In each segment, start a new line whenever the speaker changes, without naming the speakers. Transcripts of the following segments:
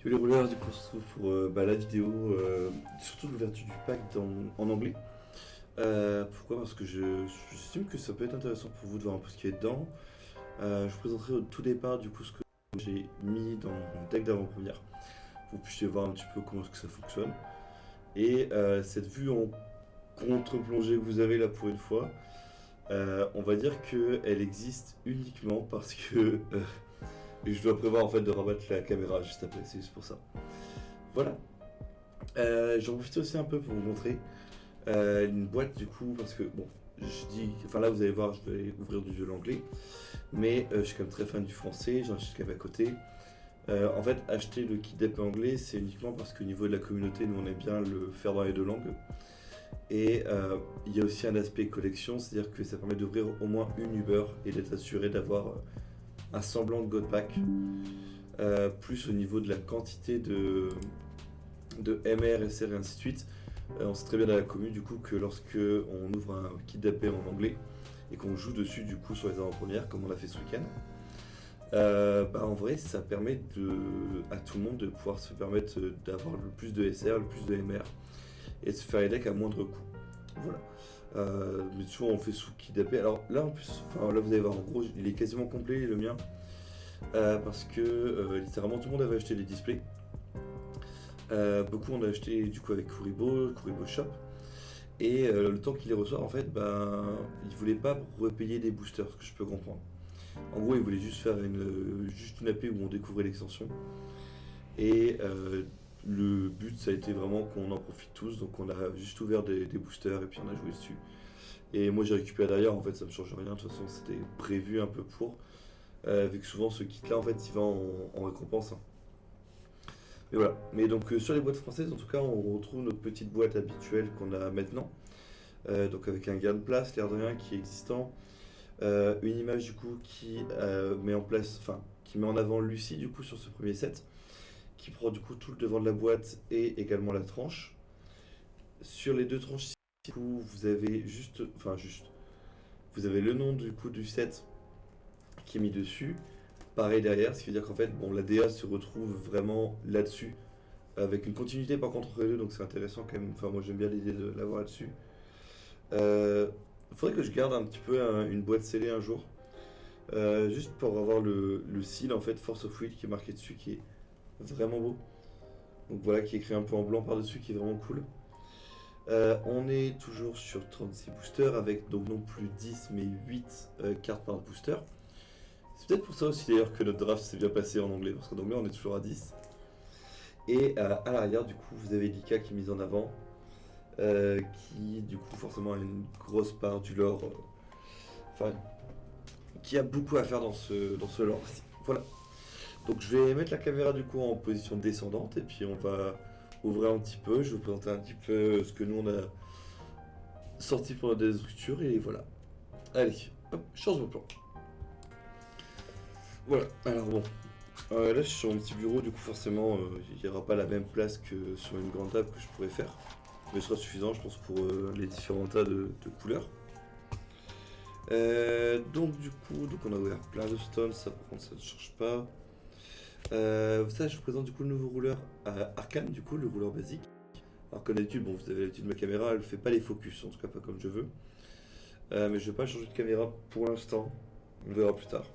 Yo les rouleurs, du coup on se retrouve pour la vidéo, surtout l'ouverture du pack en anglais. Pourquoi? Parce que j'estime que ça peut être intéressant pour vous de voir un peu ce qu'il y a dedans. Je vous présenterai au tout départ du coup ce que j'ai mis dans mon deck d'avant-première. Vous puissiez voir un petit peu comment est-ce que ça fonctionne. Et cette vue en contre-plongée que vous avez là pour une fois, on va dire qu'elle existe uniquement parce que je dois prévoir en fait de rabattre la caméra juste après, c'est juste pour ça. Voilà. J'en profite aussi un peu pour vous montrer une boîte du coup, parce que bon, enfin là vous allez voir, je vais ouvrir du jeu l'anglais, mais je suis quand même très fan du français, j'en achète quand même à côté. En fait, acheter le kit d'épée anglais, c'est uniquement parce qu'au niveau de la communauté, nous on aime bien le faire dans les deux langues. Et il y a aussi un aspect collection, c'est-à-dire que ça permet d'ouvrir au moins une Uber et d'être assuré d'avoir un semblant de God Pack. Plus au niveau de la quantité de MR, SR et ainsi de suite. On sait très bien dans la commune du coup que lorsque on ouvre un kit d'AP en anglais et qu'on joue dessus du coup sur les avant-premières comme on a fait ce week-end, en vrai ça permet à tout le monde de pouvoir se permettre d'avoir le plus de SR, le plus de MR et de se faire les decks à moindre coût. Voilà. Mais souvent on fait sous kit d'AP. Alors là en plus, là vous allez voir, en gros il est quasiment complet le mien. Parce que littéralement tout le monde avait acheté les displays. Beaucoup on a acheté du coup avec Kuribo Shop. Et le temps qu'il les reçoit, en fait, il voulait pas repayer des boosters, ce que je peux comprendre. En gros, il voulait juste faire juste une AP où on découvrait l'extension. Et le but, ça a été vraiment qu'on en profite tous. Donc on a juste ouvert des boosters et puis on a joué dessus. Et moi j'ai récupéré derrière, en fait ça me change rien, de toute façon c'était prévu un peu pour. Vu que souvent ce kit là en fait il va en récompense, hein. Mais voilà. Mais donc sur les boîtes françaises, en tout cas, on retrouve notre petite boîte habituelle qu'on a maintenant. Donc avec un gain de place, l'air de rien, qui est existant. Une image du coup qui met en place, enfin, qui met en avant Lucie du coup sur ce premier set, qui prend du coup tout le devant de la boîte et également la tranche. Sur les deux tranches, du coup, vous avez vous avez le nom du coup du set qui est mis dessus. Pareil derrière, ce qui veut dire qu'en fait, bon, la DA se retrouve vraiment là-dessus avec une continuité par contre entre les deux, donc c'est intéressant quand même. Enfin, moi j'aime bien l'idée de l'avoir là-dessus. Faudrait que je garde un petit peu une boîte scellée un jour, juste pour avoir le seal en fait Force of Will qui est marqué dessus, qui est vraiment beau. Donc voilà, qui est écrit un peu en blanc par-dessus, qui est vraiment cool. On est toujours sur 36 boosters avec donc non plus 10 mais 8 cartes par booster. C'est peut-être pour ça aussi d'ailleurs que notre draft s'est bien passé en anglais, parce qu'en anglais on est toujours à 10. Et à l'arrière, du coup, vous avez Lika qui est mise en avant, qui, du coup, forcément a une grosse part du lore, enfin, qui a beaucoup à faire dans ce lore-ci. Voilà. Donc, je vais mettre la caméra, du coup, en position descendante, et puis on va ouvrir un petit peu. Je vais vous présenter un petit peu ce que nous, on a sorti pour notre déstructure, et voilà. Allez, hop, change de plan. Voilà, alors bon. Là, je suis sur mon petit bureau, du coup, forcément, il n'y aura pas la même place que sur une grande table que je pourrais faire. Mais ce sera suffisant, je pense, pour les différents tas de couleurs. Donc, du coup, on a ouvert plein de stones, ça par contre, ça ne change pas. Ça, je vous présente du coup le nouveau rouleur Arcane, du coup, le rouleur basique. Alors, comme d'habitude, bon, vous avez l'habitude de ma caméra, elle ne fait pas les focus, en tout cas pas comme je veux. Mais je ne vais pas changer de caméra pour l'instant, on verra plus tard.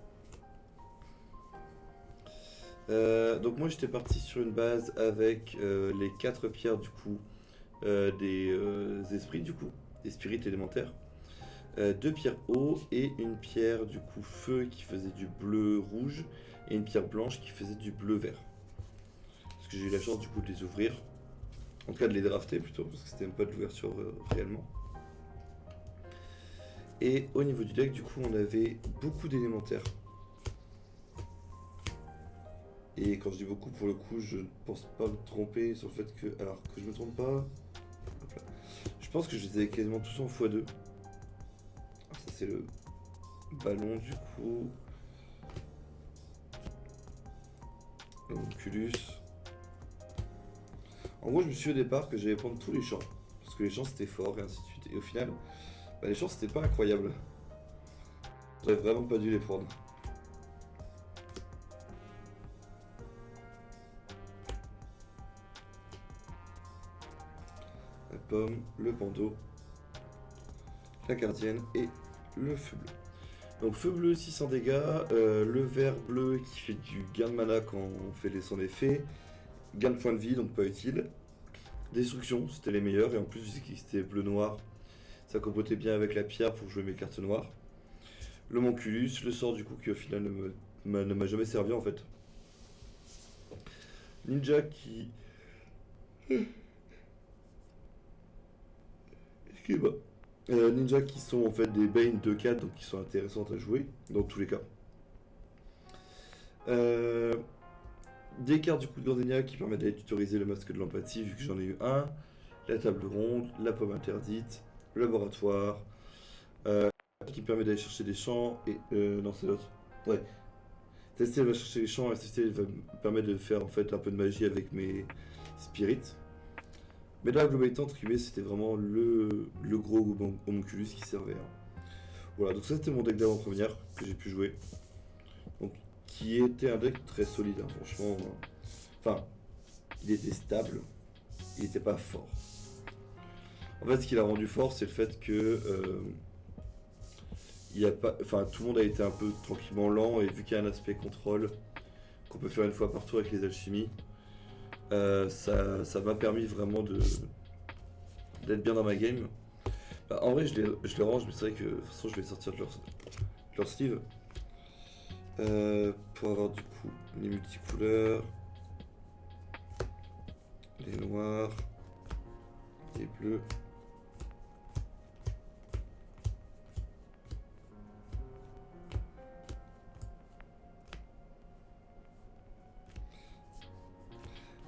Donc moi j'étais parti sur une base avec les 4 pierres du coup des esprits du coup, des spirites élémentaires, 2 pierres eau et une pierre du coup feu qui faisait du bleu rouge et une pierre blanche qui faisait du bleu vert. Parce que j'ai eu la chance du coup de les ouvrir, en tout cas de les drafter plutôt, parce que c'était même pas de l'ouverture réellement. Et au niveau du deck du coup on avait beaucoup d'élémentaires. Et quand je dis beaucoup, pour le coup, je ne pense pas me tromper sur le fait que... Alors, que je me trompe pas... Je pense que je les avais quasiment tous en x2. Alors ça, c'est le ballon, du coup. L'Homunculus. En gros, je me suis dit au départ que j'allais prendre tous les champs. Parce que les champs, c'était fort, et ainsi de suite. Et au final, les champs, c'était pas incroyable. J'aurais vraiment pas dû les prendre. pomme, le bandeau, la gardienne et le feu bleu. Donc feu bleu 600 dégâts, le vert bleu qui fait du gain de mana quand on fait son effet, gain de points de vie donc pas utile, destruction c'était les meilleurs et en plus vu que c'était bleu noir, ça compotait bien avec la pierre pour jouer mes cartes noires. Le Monculus, le sort du coup qui au final ne m'a jamais servi en fait. Ninja qui... Excusez-moi. Ninja qui sont en fait des Bane 2-4 donc qui sont intéressantes à jouer dans tous les cas. Des cartes du coup de Gardenia qui permettent d'aller tutoriser le masque de l'empathie vu que j'en ai eu un. La table ronde, la pomme interdite, le laboratoire, qui permet d'aller chercher des champs et... non c'est l'autre. Ouais. Tester va chercher les champs et tester va me permettre de faire en fait un peu de magie avec mes spirits. Mais là, globalité, entre guillemets, c'était vraiment le gros homunculus qui servait. Voilà, donc ça c'était mon deck d'avant-première que j'ai pu jouer. Donc, qui était un deck très solide, hein, franchement. Enfin, il était stable, il n'était pas fort. En fait, ce qui l'a rendu fort, c'est le fait que il y a pas, enfin, tout le monde a été un peu tranquillement lent et vu qu'il y a un aspect contrôle qu'on peut faire une fois par tour avec les alchimies, ça m'a permis vraiment d'être bien dans ma game. Bah, en vrai, je les range, mais c'est vrai que de toute façon, je vais sortir de leur sleeve pour avoir du coup les multicouleurs, les noirs, les bleus.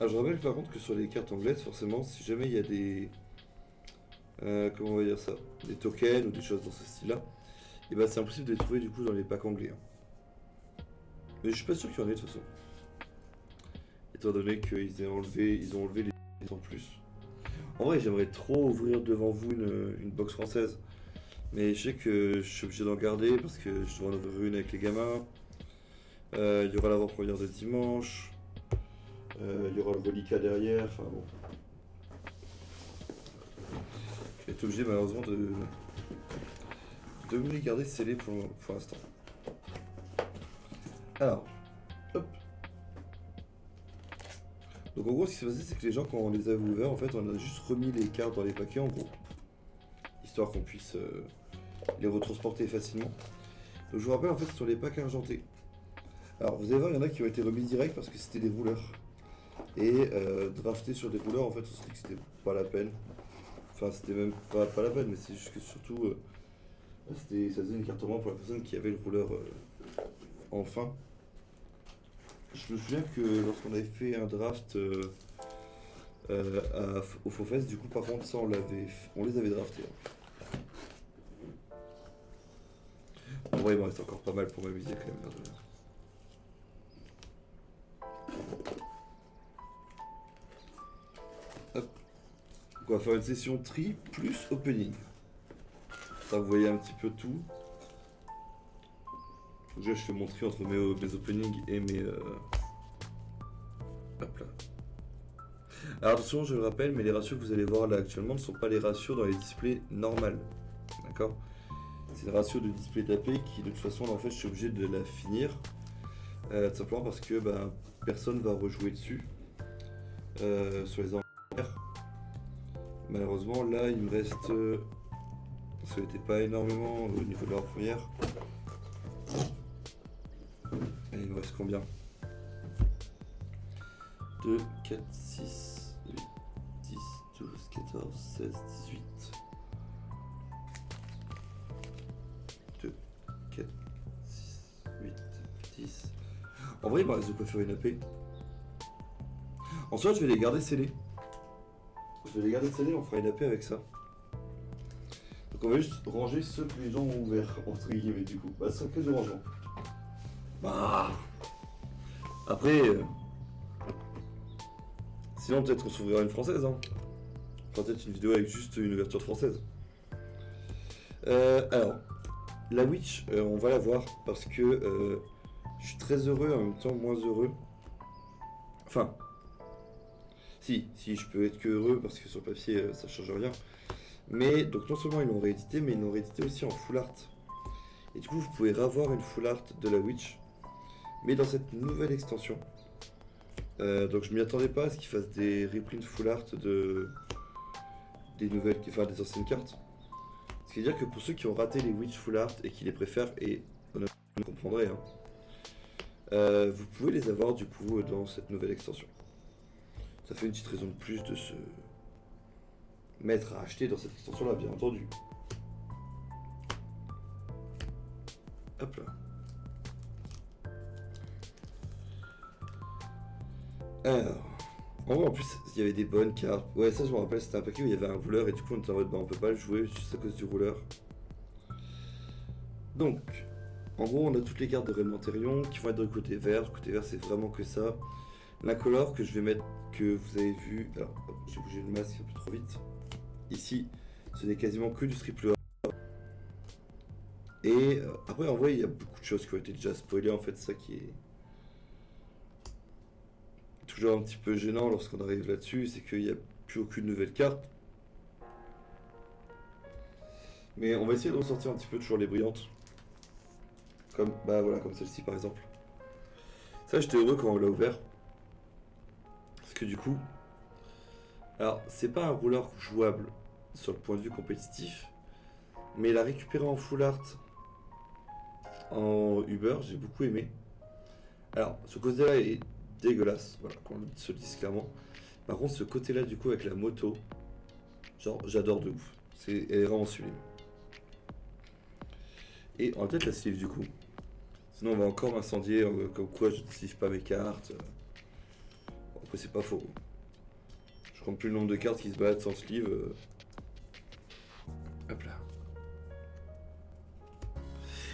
Alors je rappelle par contre que sur les cartes anglaises, forcément, si jamais il y a des... comment on va dire ça? Des tokens ou des choses dans ce style-là, et bah c'est impossible de les trouver du coup dans les packs anglais. Hein. Mais je suis pas sûr qu'il y en ait de toute façon. Étant donné qu'ils ont enlevé les en plus. En vrai, j'aimerais trop ouvrir devant vous une box française. Mais je sais que je suis obligé d'en garder parce que je dois en ouvrir une avec les gamins. Il y aura l'avant-première de dimanche. Il y aura le reliquat derrière, enfin bon. Je vais être obligé malheureusement de me les garder scellés pour l'instant. Alors, hop. Donc en gros ce qui s'est passé c'est que les gens quand on les avait ouverts en fait on a juste remis les cartes dans les paquets en gros. Histoire qu'on puisse les retransporter facilement. Donc je vous rappelle en fait sur les packs argentés. Alors vous allez voir il y en a qui ont été remis direct parce que c'était des rouleurs. Et drafter sur des rouleurs en fait on s'est dit que c'était pas la peine. Enfin c'était même pas la peine mais c'est juste que surtout ça faisait une carte en moins pour la personne qui avait le rouleur enfin. Je me souviens que lorsqu'on avait fait un draft au Faux Fest, du coup par contre ça on les avait draftés. En vrai il m'en reste encore pas mal pour m'amuser quand même. Hop. Donc on va faire une session tri plus opening. Ça vous voyez un petit peu tout. Déjà je fais mon tri entre mes openings et mes... Hop là. Alors attention je le rappelle mais les ratios que vous allez voir là actuellement ne sont pas les ratios dans les displays normales. D'accord? C'est le ratio de display tapé qui de toute façon là, en fait je suis obligé de la finir. Tout simplement parce que personne va rejouer dessus. Sur les envers. Malheureusement là il me reste... parce que n'était pas énormément au niveau de la première. Et il me reste combien? 2, 4, 6, 8, 10, 12, 14, 16, 18. 2, 4, 6, 8, 10. En vrai, il me reste de quoi faire une AP. Ensuite, je vais les garder scellés. On fera une AP avec ça. Donc on va juste ranger ceux que les gens ont ouverts, entre guillemets, du coup. Bah, c'est que de rangement. Bah. Après... Sinon peut-être qu'on s'ouvrira une française, hein. Enfin, peut-être une vidéo avec juste une ouverture française. Alors, la Witch, on va la voir parce que je suis très heureux et en même temps moins heureux. Enfin, Si, je peux être que heureux parce que sur le papier ça change rien. Mais donc non seulement ils l'ont réédité, mais ils l'ont réédité aussi en full art. Et du coup vous pouvez revoir une full art de la Witch, mais dans cette nouvelle extension. Donc je m'y attendais pas à ce qu'ils fassent des reprints full art des nouvelles, enfin des anciennes cartes. Ce qui veut dire que pour ceux qui ont raté les Witch full art et qui les préfèrent, et honnêtement vous comprendrez, hein, vous pouvez les avoir du coup dans cette nouvelle extension. Ça fait une petite raison de plus de se mettre à acheter dans cette extension là, bien entendu. Hop là. Alors, en vrai, en plus, il y avait des bonnes cartes. Ouais, ça, je me rappelle, c'était un paquet où il y avait un rouleur et du coup, on était en mode, bah, on peut pas le jouer juste à cause du rouleur. Donc, en gros, on a toutes les cartes de Rémentérion qui vont être de côté vert. Le côté vert, c'est vraiment que ça. L'incolore que je vais mettre, que vous avez vu. Alors, hop, j'ai bougé le masque un peu trop vite. Ici, ce n'est quasiment que du triple A. Et après, en vrai, il y a beaucoup de choses qui ont été déjà spoilées. En fait, ça qui est toujours un petit peu gênant lorsqu'on arrive là-dessus, c'est qu'il n'y a plus aucune nouvelle carte. Mais on va essayer de ressortir un petit peu toujours les brillantes. Comme, bah voilà, comme celle-ci par exemple. Ça, j'étais heureux quand on l'a ouvert. Parce que du coup, alors c'est pas un rouleur jouable sur le point de vue compétitif, mais la récupérer en full art en Uber, j'ai beaucoup aimé. Alors, ce côté-là est dégueulasse, voilà, qu'on se le dise clairement. Par contre, ce côté-là, du coup, avec la moto, genre, j'adore de ouf. Elle est vraiment sublime. Et on va peut-être la sleeve du coup. Sinon, on va encore m'incendier, comme quoi je ne sleeve pas mes cartes. Bon, après, c'est pas faux. Je compte plus le nombre de cartes qui se baladent sans sleeve. Hop là.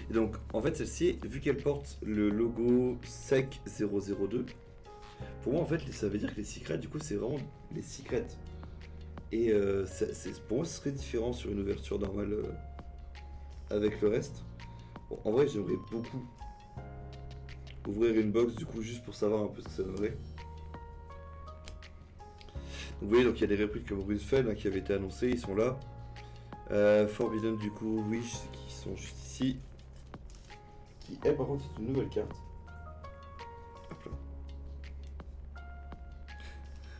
Et donc, en fait, celle-ci, vu qu'elle porte le logo SEC 002, pour moi, en fait, ça veut dire que les secrets, du coup, c'est vraiment les secrets. Et pour moi, ce serait différent sur une ouverture normale avec le reste. Bon, en vrai, j'aimerais beaucoup ouvrir une box, du coup, juste pour savoir un peu ce que ça donnerait. Donc, vous voyez, donc il y a des répliques comme Runefell hein, qui avaient été annoncées, ils sont là. Forbidden, du coup, Wish, qui sont juste ici. Qui, elle, par contre, c'est une nouvelle carte. Hop là.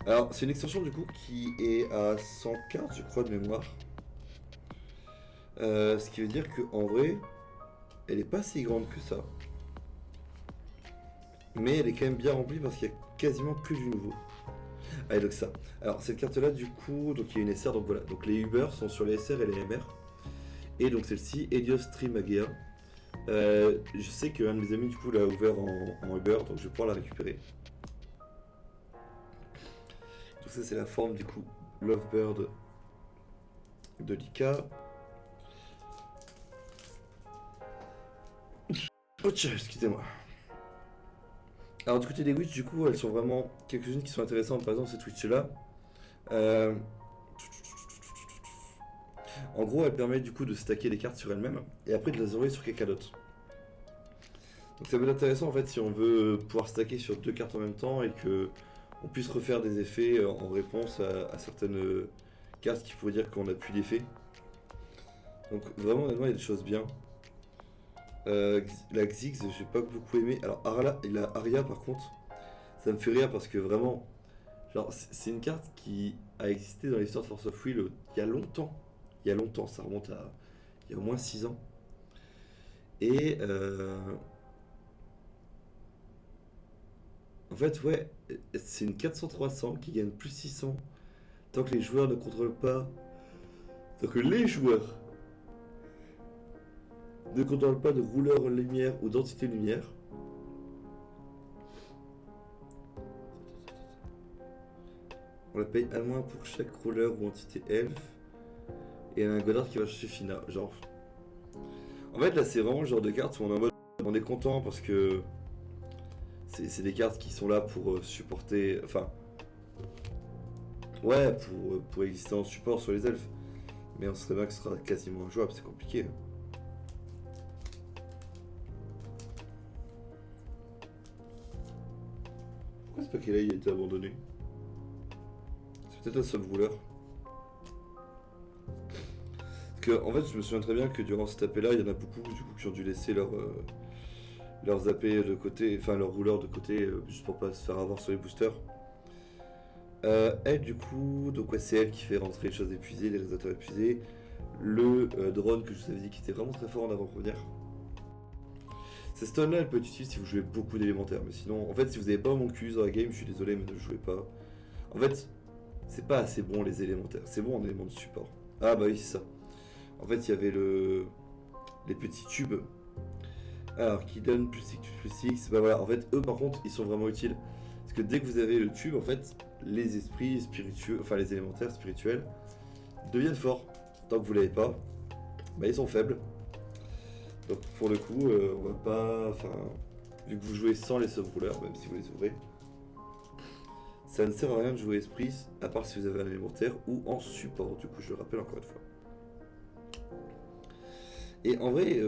Alors, c'est une extension, du coup, qui est à 100 cartes, je crois, de mémoire. Ce qui veut dire qu'en vrai, elle est pas si grande que ça. Mais elle est quand même bien remplie parce qu'il y a quasiment que du nouveau. Allez, donc ça. Alors, cette carte-là, du coup, donc il y a une SR, donc voilà. Donc les Uber sont sur les SR et les MR. Et donc celle-ci, Helios Trimagea. Je sais qu'un de mes amis, du coup, l'a ouvert en Uber, donc je vais pouvoir la récupérer. Donc ça, c'est la forme, du coup, Lovebird de Lika. Oh, tiens, excusez-moi. Alors, du côté des Witch, du coup, elles sont vraiment quelques-unes qui sont intéressantes. Par exemple, cette Witch-là. Euh, En gros, elle permet du coup de stacker les cartes sur elle-même et après de les envoyer sur quelqu'un d'autre. Donc ça peut être intéressant en fait si on veut pouvoir stacker sur deux cartes en même temps et que on puisse refaire des effets en réponse à certaines cartes qui pourraient dire qu'on n'a plus d'effet. Donc vraiment honnêtement il y a des choses bien. La Xyx j'ai pas beaucoup aimé. Alors la Aria par contre ça me fait rire parce que vraiment genre c'est une carte qui a existé dans l'histoire de Force of Will il y a longtemps. Il y a longtemps, ça remonte à il y a au moins 6 ans. Et en fait, ouais, c'est une 400-300 qui gagne plus 600 tant que les joueurs ne contrôlent pas. Tant que les joueurs ne contrôlent pas de rouleur lumière ou d'entité lumière. On la paye à moins pour chaque rouleur ou entité elfe. Et un Godard qui va chercher Fina. Genre. En fait, là, c'est vraiment le genre de carte où on est en mode. On est content parce que. C'est des cartes qui sont là pour supporter. Enfin. Ouais, pour exister en support sur les elfes. Mais on serait bien que ce sera quasiment injouable, c'est compliqué. Pourquoi ce paquet-là il a été abandonné? peut-être un sub-rouleur. Parce que, en fait, je me souviens très bien que durant cette AP là, il y en a beaucoup du coup, qui ont dû laisser leurs AP de côté, enfin leurs rouleurs de côté, juste pour pas se faire avoir sur les boosters. Elle, du coup, donc ouais, c'est elle qui fait rentrer les choses épuisées, les réalisateurs épuisés. Le drone que je vous avais dit qui était vraiment très fort en avant-première. Cette stun là, elle peut être utile si vous jouez beaucoup d'élémentaires, mais sinon, en fait, si vous n'avez pas mon Q dans la game, je suis désolé, mais ne jouez pas. En fait, c'est pas assez bon les élémentaires, c'est bon en éléments de support. Ah bah oui, c'est ça. En fait, il y avait les petits tubes, alors qui donnent plus X, bah voilà, en fait, eux par contre, ils sont vraiment utiles. Parce que dès que vous avez le tube, en fait, les esprits spiritueux, enfin les élémentaires spirituels, deviennent forts. Tant que vous l'avez pas, bah ils sont faibles. Donc pour le coup, on va pas. Enfin, vu que vous jouez sans les sub-rouleurs, même si vous les ouvrez, ça ne sert à rien de jouer esprit, à part si vous avez un élémentaire ou en support, du coup je le rappelle encore une fois. Et en vrai,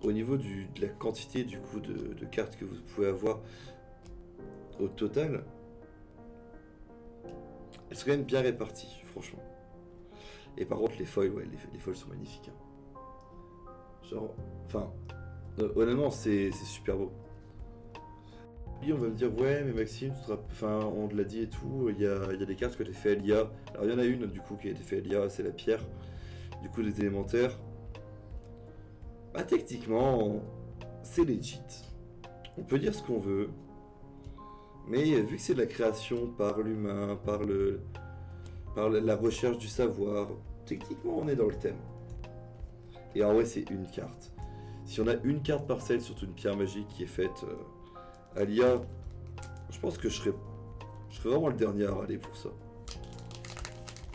au niveau de la quantité du coup de cartes que vous pouvez avoir au total, elles sont quand même bien réparties, franchement. Et par contre les foils, ouais, les foils sont magnifiques. Hein. Genre, enfin, honnêtement c'est super beau. On va me dire ouais mais Maxime, enfin on te l'a dit et tout, il y a des cartes que tu as fait LIA. Alors il y en a une du coup qui a été fait LIA, c'est la pierre. Du coup les élémentaires. Bah techniquement c'est legit. On peut dire ce qu'on veut. Mais vu que c'est de la création par l'humain, par la recherche du savoir, techniquement on est dans le thème. Et en vrai c'est une carte. Si on a une carte par celle, surtout une pierre magique qui est faite à l'IA, je pense que je serais vraiment le dernier à râler pour ça.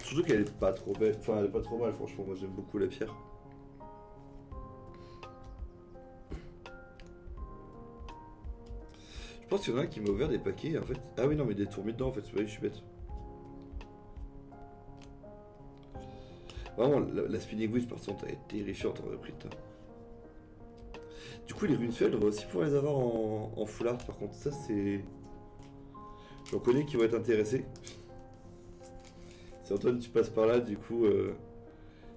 Surtout qu'elle est pas trop belle, enfin elle est pas trop mal franchement, moi j'aime beaucoup la pierre. Je pense qu'il y en a un qui m'a ouvert des paquets en fait. Ah oui non mais des tours mis dedans en fait, c'est vrai, je suis bête. Vraiment la spinning wheel par contre elle est terrifiante en vrai prix. Du coup les runefeld on va aussi pouvoir les avoir en full art par contre, ça c'est... J'en connais qui vont être intéressés. Si Antoine tu passes par là, du coup,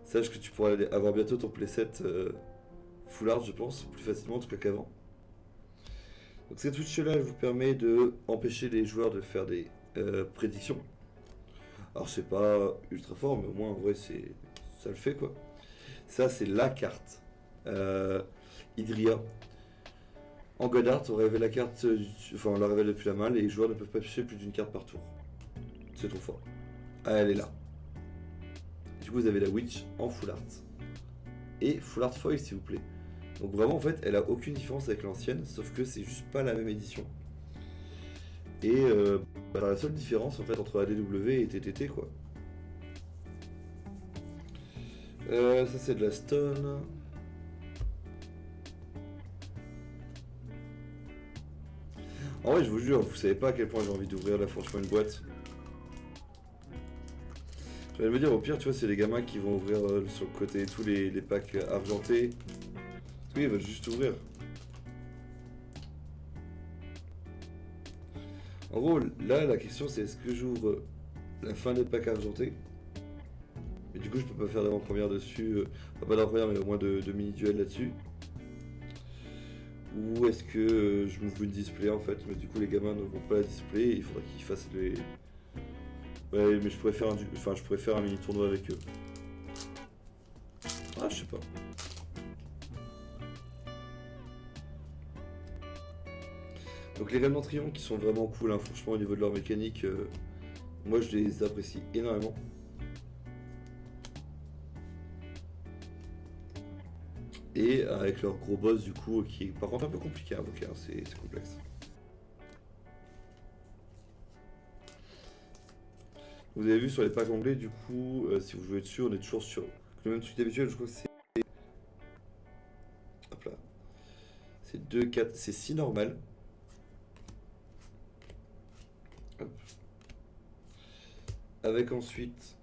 sache que tu pourras avoir bientôt ton playset full art, je pense, plus facilement en tout cas qu'avant. Donc cette switch là, elle vous permet de empêcher les joueurs de faire des prédictions. Alors c'est pas ultra fort, mais au moins en vrai ça le fait quoi. Ça c'est la carte. Hydria. En Godart, on révèle la carte, enfin on la révèle depuis la main, les joueurs ne peuvent pas piocher plus d'une carte par tour. C'est trop fort. Ah, elle est là. Du coup, vous avez la Witch en full art. Et full art foil, s'il vous plaît. Donc vraiment, en fait, elle a aucune différence avec l'ancienne, sauf que c'est juste pas la même édition. Et la seule différence, en fait, entre ADW et TTT, quoi. Ça, c'est de la stone. En vrai, je vous jure, vous savez pas à quel point j'ai envie d'ouvrir là, franchement, une boîte. Je vais me dire, au pire, tu vois, c'est les gamins qui vont ouvrir sur le côté tous les packs argentés. Oui, ils veulent juste ouvrir. En gros, là, la question, c'est est-ce que j'ouvre la fin des packs argentés? Et du coup, je peux pas faire d'avant-première dessus. Enfin, pas d'avant-première, mais au moins de mini-duel là-dessus. Ou est-ce que je m'ouvre une display en fait, mais du coup les gamins ne vont pas la display et il faudrait qu'ils fassent les... Ouais mais je pourrais faire un mini tournoi avec eux. Ah je sais pas. Donc les Raynements Trion qui sont vraiment cool hein, franchement au niveau de leur mécanique, moi je les apprécie énormément. Et avec leur gros boss du coup qui est par contre un peu compliqué à invoquer, hein, c'est complexe. Vous avez vu sur les packs anglais du coup, si vous jouez dessus on est toujours sur le même truc habituel, je crois que c'est... Hop là. C'est 2, 4, c'est 6 normal. Hop. Avec ensuite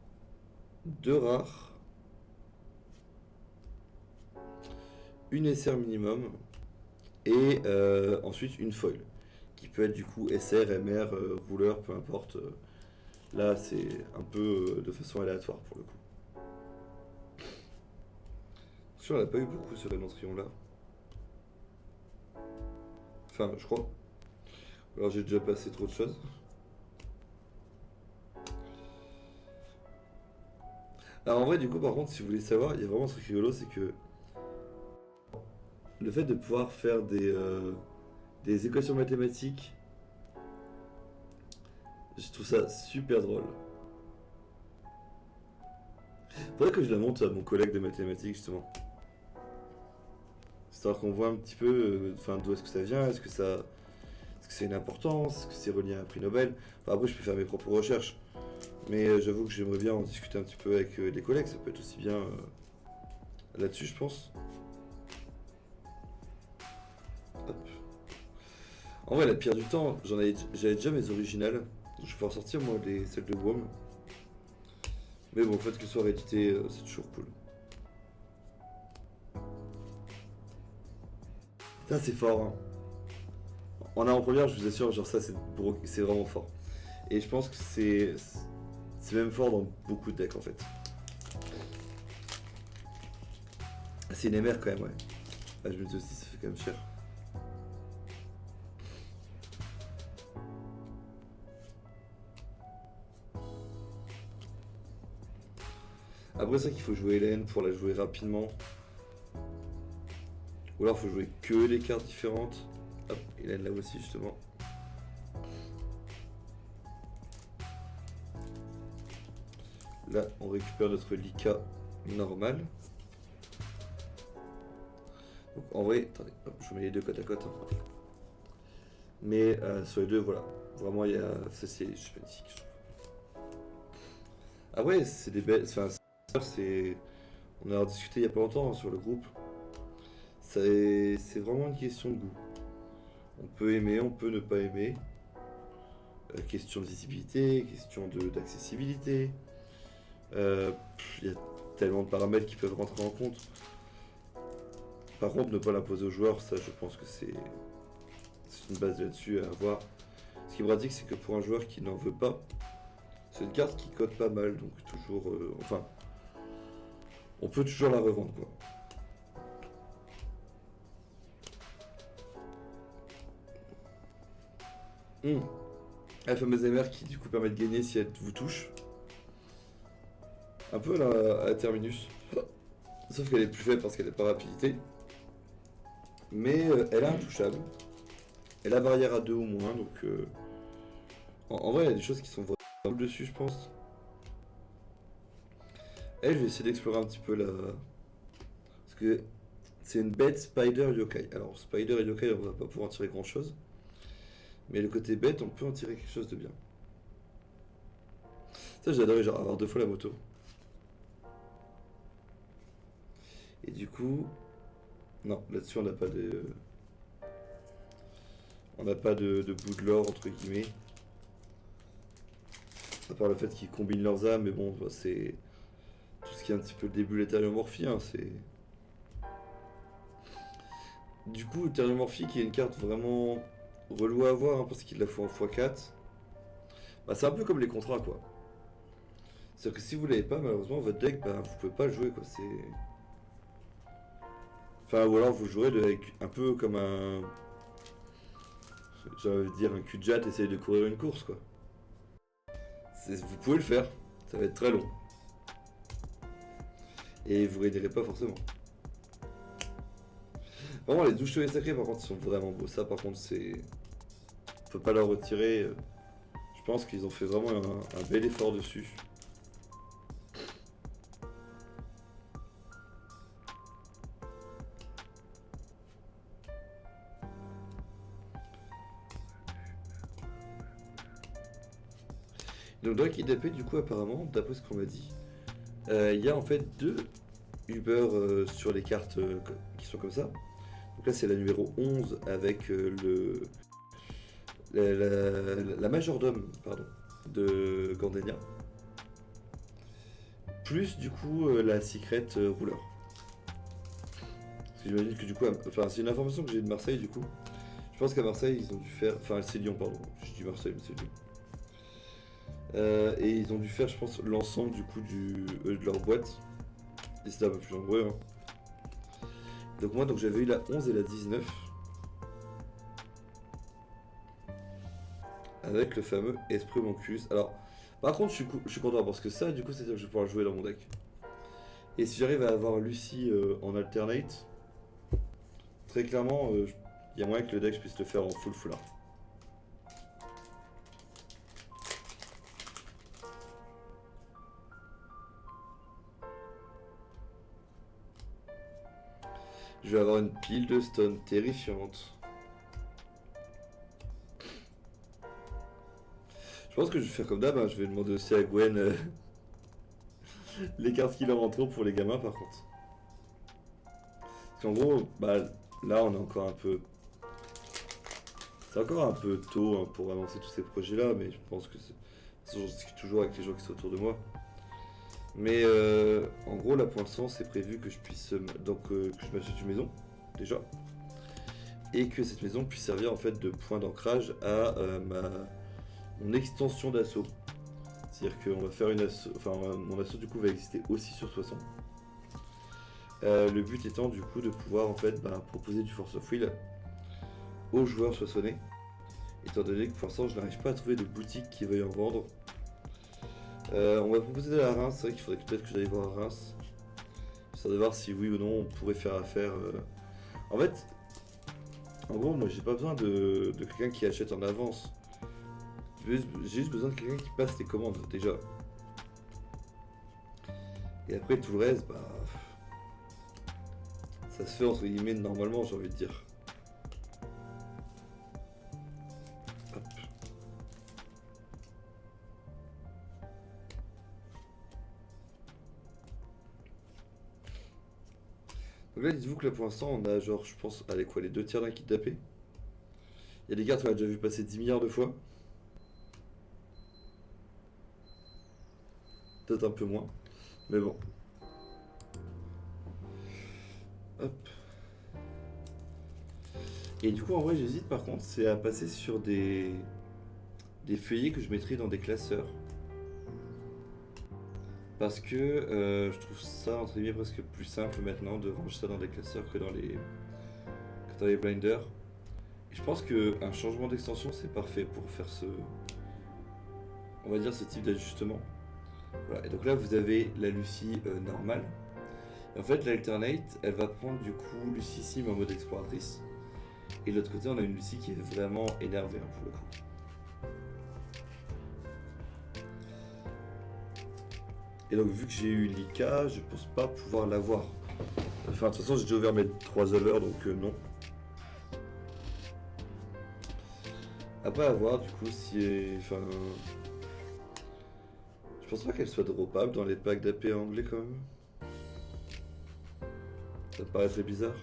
2 rares. Une SR minimum et ensuite une foil qui peut être du coup SR, MR, rouleur, peu importe. Là, c'est un peu de façon aléatoire pour le coup. Sûr, elle a pas eu beaucoup ce Rayon là. Enfin, je crois. Alors j'ai déjà passé trop de choses. Alors en vrai, du coup, par contre, si vous voulez savoir, il y a vraiment un truc rigolo, c'est que le fait de pouvoir faire des équations mathématiques, je trouve ça super drôle. Faudrait que je la montre à mon collègue de mathématiques, justement. Histoire qu'on voit un petit peu enfin, d'où est-ce que ça vient, est-ce que c'est une importance, est-ce que c'est relié à un prix Nobel. Enfin, après, je peux faire mes propres recherches. Mais j'avoue que j'aimerais bien en discuter un petit peu avec des collègues, ça peut être aussi bien là-dessus, je pense. Hop. En vrai, la pire du temps, j'avais déjà mes originales. Je peux en sortir, moi, celles de WOM. Mais bon, le fait que ce soit réédité, c'est toujours cool. Ça, c'est fort, hein. En avant-première, je vous assure, genre ça, c'est vraiment fort. Et je pense que c'est même fort dans beaucoup de decks, en fait. C'est une MR quand même, ouais. Ah, je me dis aussi, ça fait quand même cher. Après, c'est vrai qu'il faut jouer Hélène pour la jouer rapidement. Ou alors, il faut jouer que les cartes différentes. Hop, Hélène là aussi, justement. Là, on récupère notre Lika normal. Donc, en vrai, attendez, hop, je vous mets les deux côte à côte, hein. Mais sur les deux, voilà. Vraiment, il y a. Ça, c'est magnifique, je trouve. Ah ouais, c'est des belles. Enfin, c'est. On a discuté il y a pas longtemps hein, sur le groupe. C'est vraiment une question de goût. On peut aimer, on peut ne pas aimer. Question de visibilité, question d'accessibilité. Il y a tellement de paramètres qui peuvent rentrer en compte. Par contre, ne pas l'imposer aux joueurs, ça je pense que c'est une base là-dessus à avoir. Ce qui est pratique, c'est que pour un joueur qui n'en veut pas, c'est une carte qui cote pas mal, donc toujours. Enfin, on peut toujours la revendre quoi. La fameuse MR qui du coup permet de gagner si elle vous touche. Un peu là, à Terminus. Sauf qu'elle est plus faible parce qu'elle n'est pas rapidité. Mais elle a intouchable. Elle a barrière à 2 ou moins, donc en vrai il y a des choses qui sont vraiment cool dessus je pense. Elle, je vais essayer d'explorer un petit peu la. Parce que c'est une bête Spider Yokai. Alors Spider et Yokai on va pas pouvoir en tirer grand chose. Mais le côté bête on peut en tirer quelque chose de bien. Ça j'ai adoré genre avoir 2 fois la moto. Et du coup. Non, là-dessus on n'a pas de. On n'a pas de bout de l'or entre guillemets. À part le fait qu'ils combinent leurs âmes, mais bon, bah, c'est tout ce qui est un petit peu le début de l'éthériomorphie, hein, c'est. Du coup, l'éthériomorphie qui est une carte vraiment relou à avoir, hein, parce qu'il la faut en x4. Bah, c'est un peu comme les contrats, quoi. C'est-à-dire que si vous l'avez pas, malheureusement, votre deck, bah, vous pouvez pas le jouer, quoi. C'est. Enfin, ou alors vous jouerez avec un peu comme un. J'ai envie de dire un cul-de-jatte, essayer de courir une course, quoi. Vous pouvez le faire, ça va être très long. Et vous ne pas forcément. Vraiment, les douches chevaliers sacrés, par contre, ils sont vraiment beaux. Ça, par contre, c'est. On peut pas leur retirer. Je pense qu'ils ont fait vraiment un bel effort dessus. Donc dans l'équipe d'AP, du coup, apparemment, d'après ce qu'on m'a dit, il y a en fait 2 Uber sur les cartes qui sont comme ça. Donc là, c'est la numéro 11 avec la majordome pardon, de Gandenia. Plus du coup la secret rouleur. Parce que j'imagine que du coup, enfin c'est une information que j'ai de Marseille du coup. Je pense qu'à Marseille ils ont dû faire, enfin c'est Lyon pardon, je dis Marseille mais c'est Lyon. Et ils ont dû faire, je pense, l'ensemble du coup de leur boîte. Et c'était un peu plus nombreux. Hein. Donc moi, j'avais eu la 11 et la 19. Avec le fameux Esprit Monculus. Alors, par contre, je suis content parce que ça, du coup, c'est-à-dire que je vais pouvoir le jouer dans mon deck. Et si j'arrive à avoir Lucie en alternate, très clairement, il y a moyen que le deck je puisse le faire en full art. Je vais avoir une pile de stone terrifiante. Je pense que je vais faire comme d'hab, hein. Je vais demander aussi à Gwen les cartes qu'il en trop pour les gamins par contre. Parce qu'en gros, bah là on est encore un peu. C'est encore un peu tôt hein, pour annoncer tous ces projets là, mais je pense que je discute toujours avec les gens qui sont autour de moi. Mais en gros là pour l'instant c'est prévu que je puisse que je m'achète une maison déjà. Et que cette maison puisse servir en fait de point d'ancrage à mon extension d'assaut. C'est-à-dire qu'on va faire une assaut, enfin mon assaut du coup va exister aussi sur Soissons. Le but étant du coup de pouvoir en fait proposer du Force of Will aux joueurs soissonnais. Étant donné que pour l'instant je n'arrive pas à trouver de boutique qui veuille en vendre. On va proposer de la Reims, c'est vrai qu'il faudrait peut-être que j'aille voir à Reims. Histoire de voir si oui ou non on pourrait faire affaire. En fait, en gros moi j'ai pas besoin de quelqu'un qui achète en avance. J'ai juste besoin de quelqu'un qui passe les commandes déjà. Et après tout le reste, ça se fait entre guillemets normalement j'ai envie de dire. Hop. Donc là dites-vous que là pour l'instant on a genre je pense allez quoi les 2 tiers d'un kit d'AP. Il y a des cartes qu'on a déjà vu passer 10 milliards de fois. Peut-être un peu moins. Mais bon. Hop. Et du coup, en vrai, j'hésite par contre, c'est à passer sur des feuillets que je mettrai dans des classeurs. Parce que je trouve ça, entre guillemets, presque plus simple maintenant de ranger ça dans des classeurs que dans les blinders. Et je pense qu'un changement d'extension, c'est parfait pour faire on va dire, ce type d'ajustement. Voilà. Et donc là, vous avez la Lucie normale. Et en fait, l'alternate, elle va prendre du coup Lucie Sim en mode exploratrice. Et de l'autre côté, on a une Lucie qui est vraiment énervée hein, pour le coup. Et donc, vu que j'ai eu Lika, je pense pas pouvoir l'avoir. Enfin, de toute façon, j'ai déjà ouvert mes 3 overs, donc non. Après, à voir, du coup, si. Enfin. Je pense pas qu'elle soit droppable dans les packs d'AP anglais quand même. Ça me paraît très bizarre.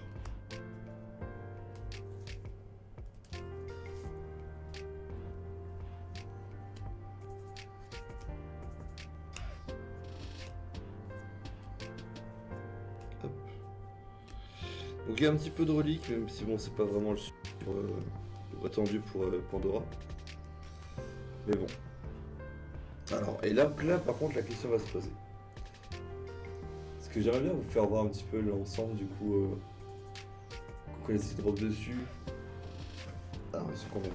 Hop. Donc il y a un petit peu de relique, même si bon, c'est pas vraiment le support attendu pour Pandora. Mais bon. Alors, et là, par contre, la question va se poser. Parce que j'aimerais bien vous faire voir un petit peu l'ensemble, du coup, qu'on connaisse les drops dessus. Ah, ils sont combien?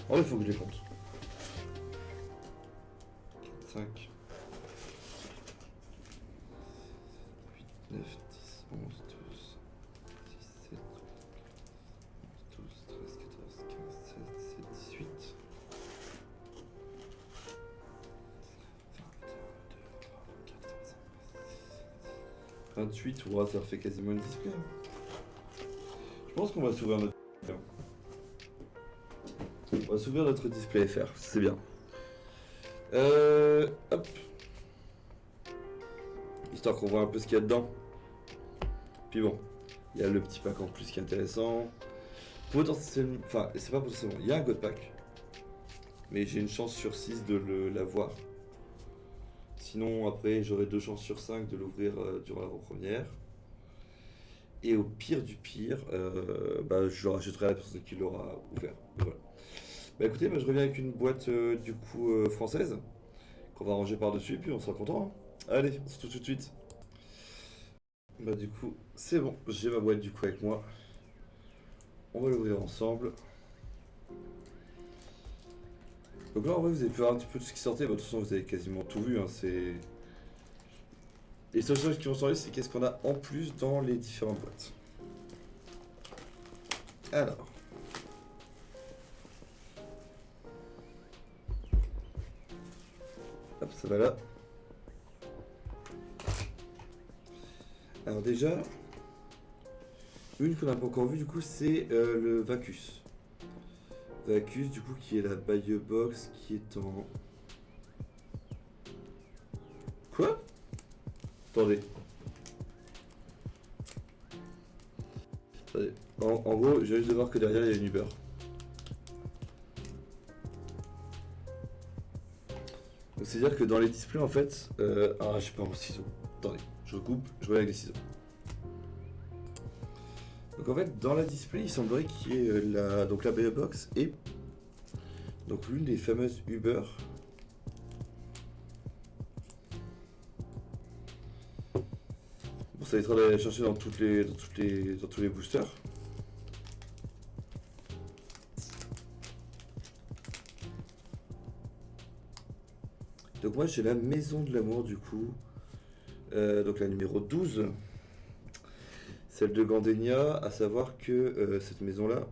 En vrai, il faut que je les compte. 4, 5, 8, 9, 10, 11, 12, 17, 12, 13, 14, 15, 16, 17, 18. 28, ouais, ça fait quasiment une display. Je pense qu'on va s'ouvrir notre. On va s'ouvrir notre display FR, c'est bien. Hop. Histoire qu'on voit un peu ce qu'il y a dedans. Puis bon, il y a le petit pack en plus qui est intéressant. Potentiellement. Enfin, c'est pas potentiellement. Il y a un God Pack. Mais j'ai une chance sur 6 de l'avoir. Sinon, après, j'aurai 2 chances sur 5 de l'ouvrir durant l'avant-première. Et au pire du pire, je le rachèterai à la personne qui l'aura ouvert. Voilà. Bah écoutez, je reviens avec une boîte du coup française qu'on va ranger par-dessus, puis on sera content, hein. Allez, on se retrouve tout de suite. Bah du coup, c'est bon, j'ai ma boîte du coup avec moi. On va l'ouvrir ensemble. Donc là en vrai vous avez pu voir un petit peu tout ce qui sortait, bah, de toute façon vous avez quasiment tout vu, hein, c'est... Les seules choses qui vont changer c'est qu'est-ce qu'on a en plus dans les différentes boîtes. Alors, hop, ça va là. Alors déjà, une qu'on n'a pas encore vue du coup c'est le Vacus. Vacus du coup qui est la Baye Box qui est en... Quoi? Attendez. Attendez. En gros, j'ai juste de voir que derrière il y a une Uber. Donc c'est-à-dire que dans les displays en fait... Ah, je sais pas, mon ciseau. Attendez, je coupe, je reviens avec les ciseaux. Donc en fait, dans la display, il semblerait qu'il y ait donc la Baye Box et donc l'une des fameuses Uber. Bon, ça va être d'aller chercher dans tous les boosters. Donc moi j'ai la maison de l'amour du coup. Donc la numéro 12. Celle de Gandenia, à savoir que cette maison-là,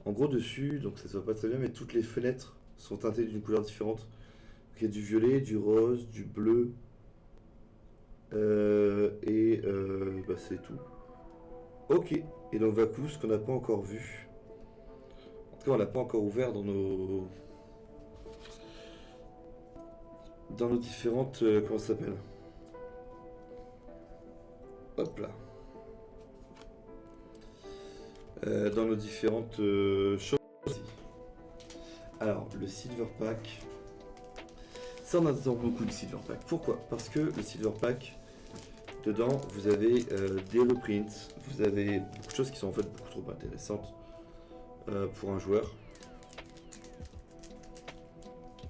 en gros dessus, donc ça se voit pas très bien, mais toutes les fenêtres sont teintées d'une couleur différente. Donc il y a du violet, du rose, du bleu, bah, c'est tout. Ok, et donc Vacus qu'on n'a pas encore vu. En tout cas, on l'a pas encore ouvert dans nos différentes comment ça s'appelle. Hop là. Dans nos différentes choses aussi. Alors, le Silver Pack. Ça, on attend beaucoup de Silver Pack. Pourquoi? Parce que le Silver Pack, dedans, vous avez des reprints, vous avez beaucoup de choses qui sont en fait beaucoup trop intéressantes pour un joueur.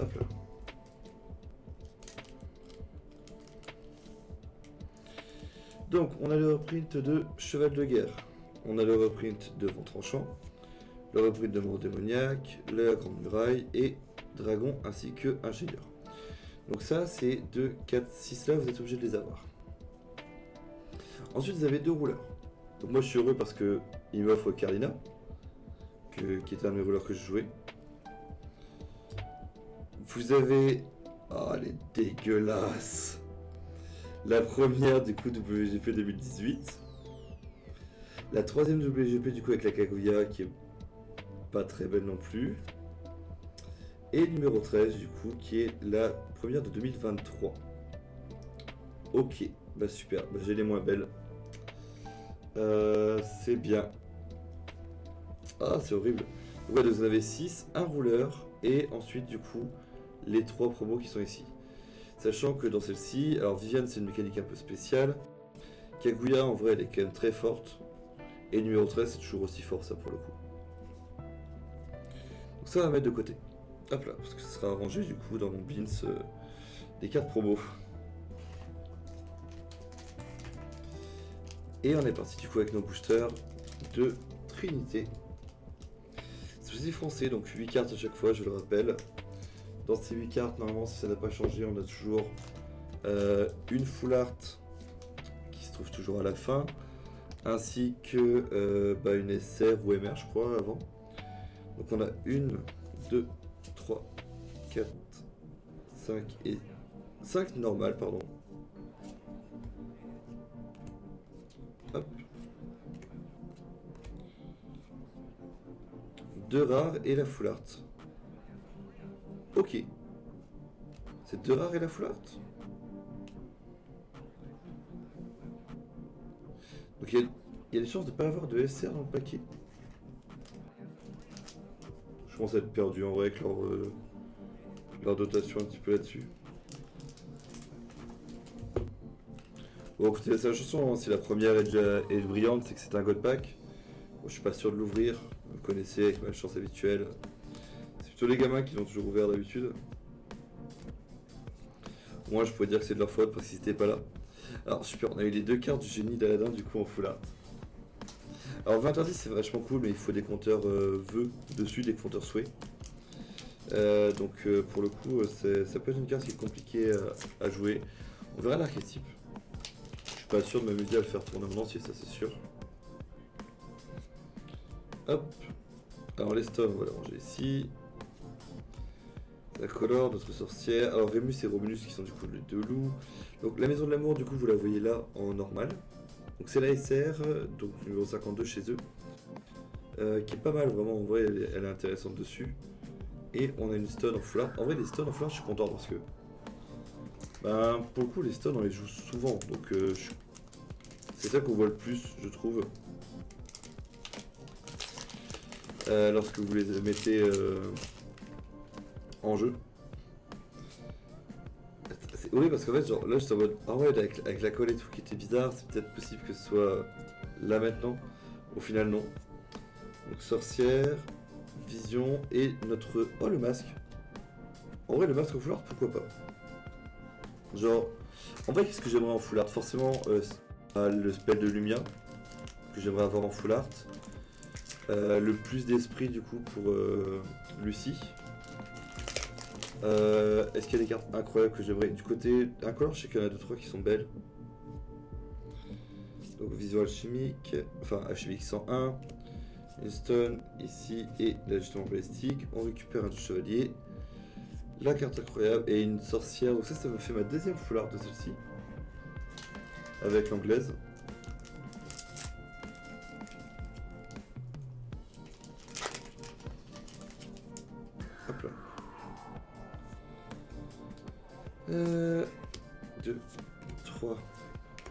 Hop là. Donc, on a le reprint de Cheval de Guerre. On a le reprint de Vent Tranchant, le reprint de Mort Démoniaque, la Grande Muraille et Dragon ainsi que Ingénieur. Donc ça, c'est 2, 4, 6 là, vous êtes obligé de les avoir. Ensuite, vous avez 2 rouleurs. Donc moi, je suis heureux parce que il m'offre Carlina, qui était un de mes rouleurs que je jouais. Vous avez... Oh, elle est dégueulasse. La première, du coup, WGP 2018. La troisième WGP, du coup, avec la Kaguya, qui est pas très belle non plus. Et numéro 13, du coup, qui est la première de 2023. Ok, bah super, bah, j'ai les moins belles. C'est bien. Ah, c'est horrible. Ouais, donc vous en avez 6, un rouleur, et ensuite, du coup, les 3 promos qui sont ici. Sachant que dans celle-ci, alors Viviane, c'est une mécanique un peu spéciale. Kaguya, en vrai, elle est quand même très forte. Et numéro 13, c'est toujours aussi fort, ça, pour le coup. Donc ça, on va mettre de côté. Hop là, parce que ça sera arrangé, du coup, dans mon bins des cartes promos. Et on est parti, du coup, avec nos boosters de Trinité. C'est français, donc 8 cartes à chaque fois, je le rappelle. Dans ces 8 cartes, normalement, si ça n'a pas changé, on a toujours une full art qui se trouve toujours à la fin, ainsi que une SR ou MR, je crois, avant. Donc on a 1, 2, 3, 4, 5 et 5 normales, pardon. Hop. 2 rares et la full art. Ok. C'est 2 rares et la full art. Donc il y a des chances de ne pas avoir de SR dans le paquet. Je pense être perdu en vrai avec leur dotation un petit peu là-dessus. Bon écoutez, la seule chanson, hein, si la première est brillante, c'est que c'est un gold pack. Bon, je suis pas sûr de l'ouvrir. Vous me connaissez avec ma chance habituelle. C'est Plutôt les gamins qui l'ont toujours ouvert d'habitude. Moi, je pourrais dire que c'est de leur faute parce qu'ils étaient pas là. Alors, super, on a eu les 2 cartes du génie d'Aladin du coup en full art. Alors, 20 interdit, c'est vachement cool, mais il faut des compteurs vœux dessus, des compteurs souhaits. Donc, pour le coup, ça peut être une carte qui est compliquée à jouer. On verra l'archétype. Je suis pas sûr de m'amuser à le faire tourner en entier, ça c'est sûr. Hop. Alors, les stones, on va les ranger ici. La colore, notre sorcière. Alors Rémus et Romulus qui sont du coup les 2 loups. Donc la maison de l'amour, du coup, vous la voyez là en normal. Donc c'est la SR, donc numéro 52 chez eux. Qui est pas mal, vraiment, en vrai, elle est intéressante dessus. Et on a une stone en foulard. En vrai, les stones en foulard, je suis content parce que. Ben, pour le coup, les stones, on les joue souvent. Donc c'est ça qu'on voit le plus, je trouve. Lorsque vous les mettez en jeu. C'est horrible parce qu'en fait, genre là, j'étais en mode ah ouais, avec la colle et tout qui était bizarre, c'est peut-être possible que ce soit là maintenant. Au final, non. Donc, sorcière, vision et notre. Oh, le masque. En vrai, le masque en foulard, pourquoi pas. Genre, en vrai, qu'est-ce que j'aimerais en full art? Forcément, le spell de Lumia que j'aimerais avoir en full art. Le plus d'esprit du coup pour Lucie. Est-ce qu'il y a des cartes incroyables que j'aimerais? Du côté incolore, je sais qu'il y en a 2-3 qui sont belles. Donc visual chimique, enfin alchimique 101, une stone ici et l'ajustement balistique. On récupère un chevalier, la carte incroyable et une sorcière. Donc ça me fait ma deuxième full art de celle-ci. Avec l'anglaise. Hop là. 2, 3,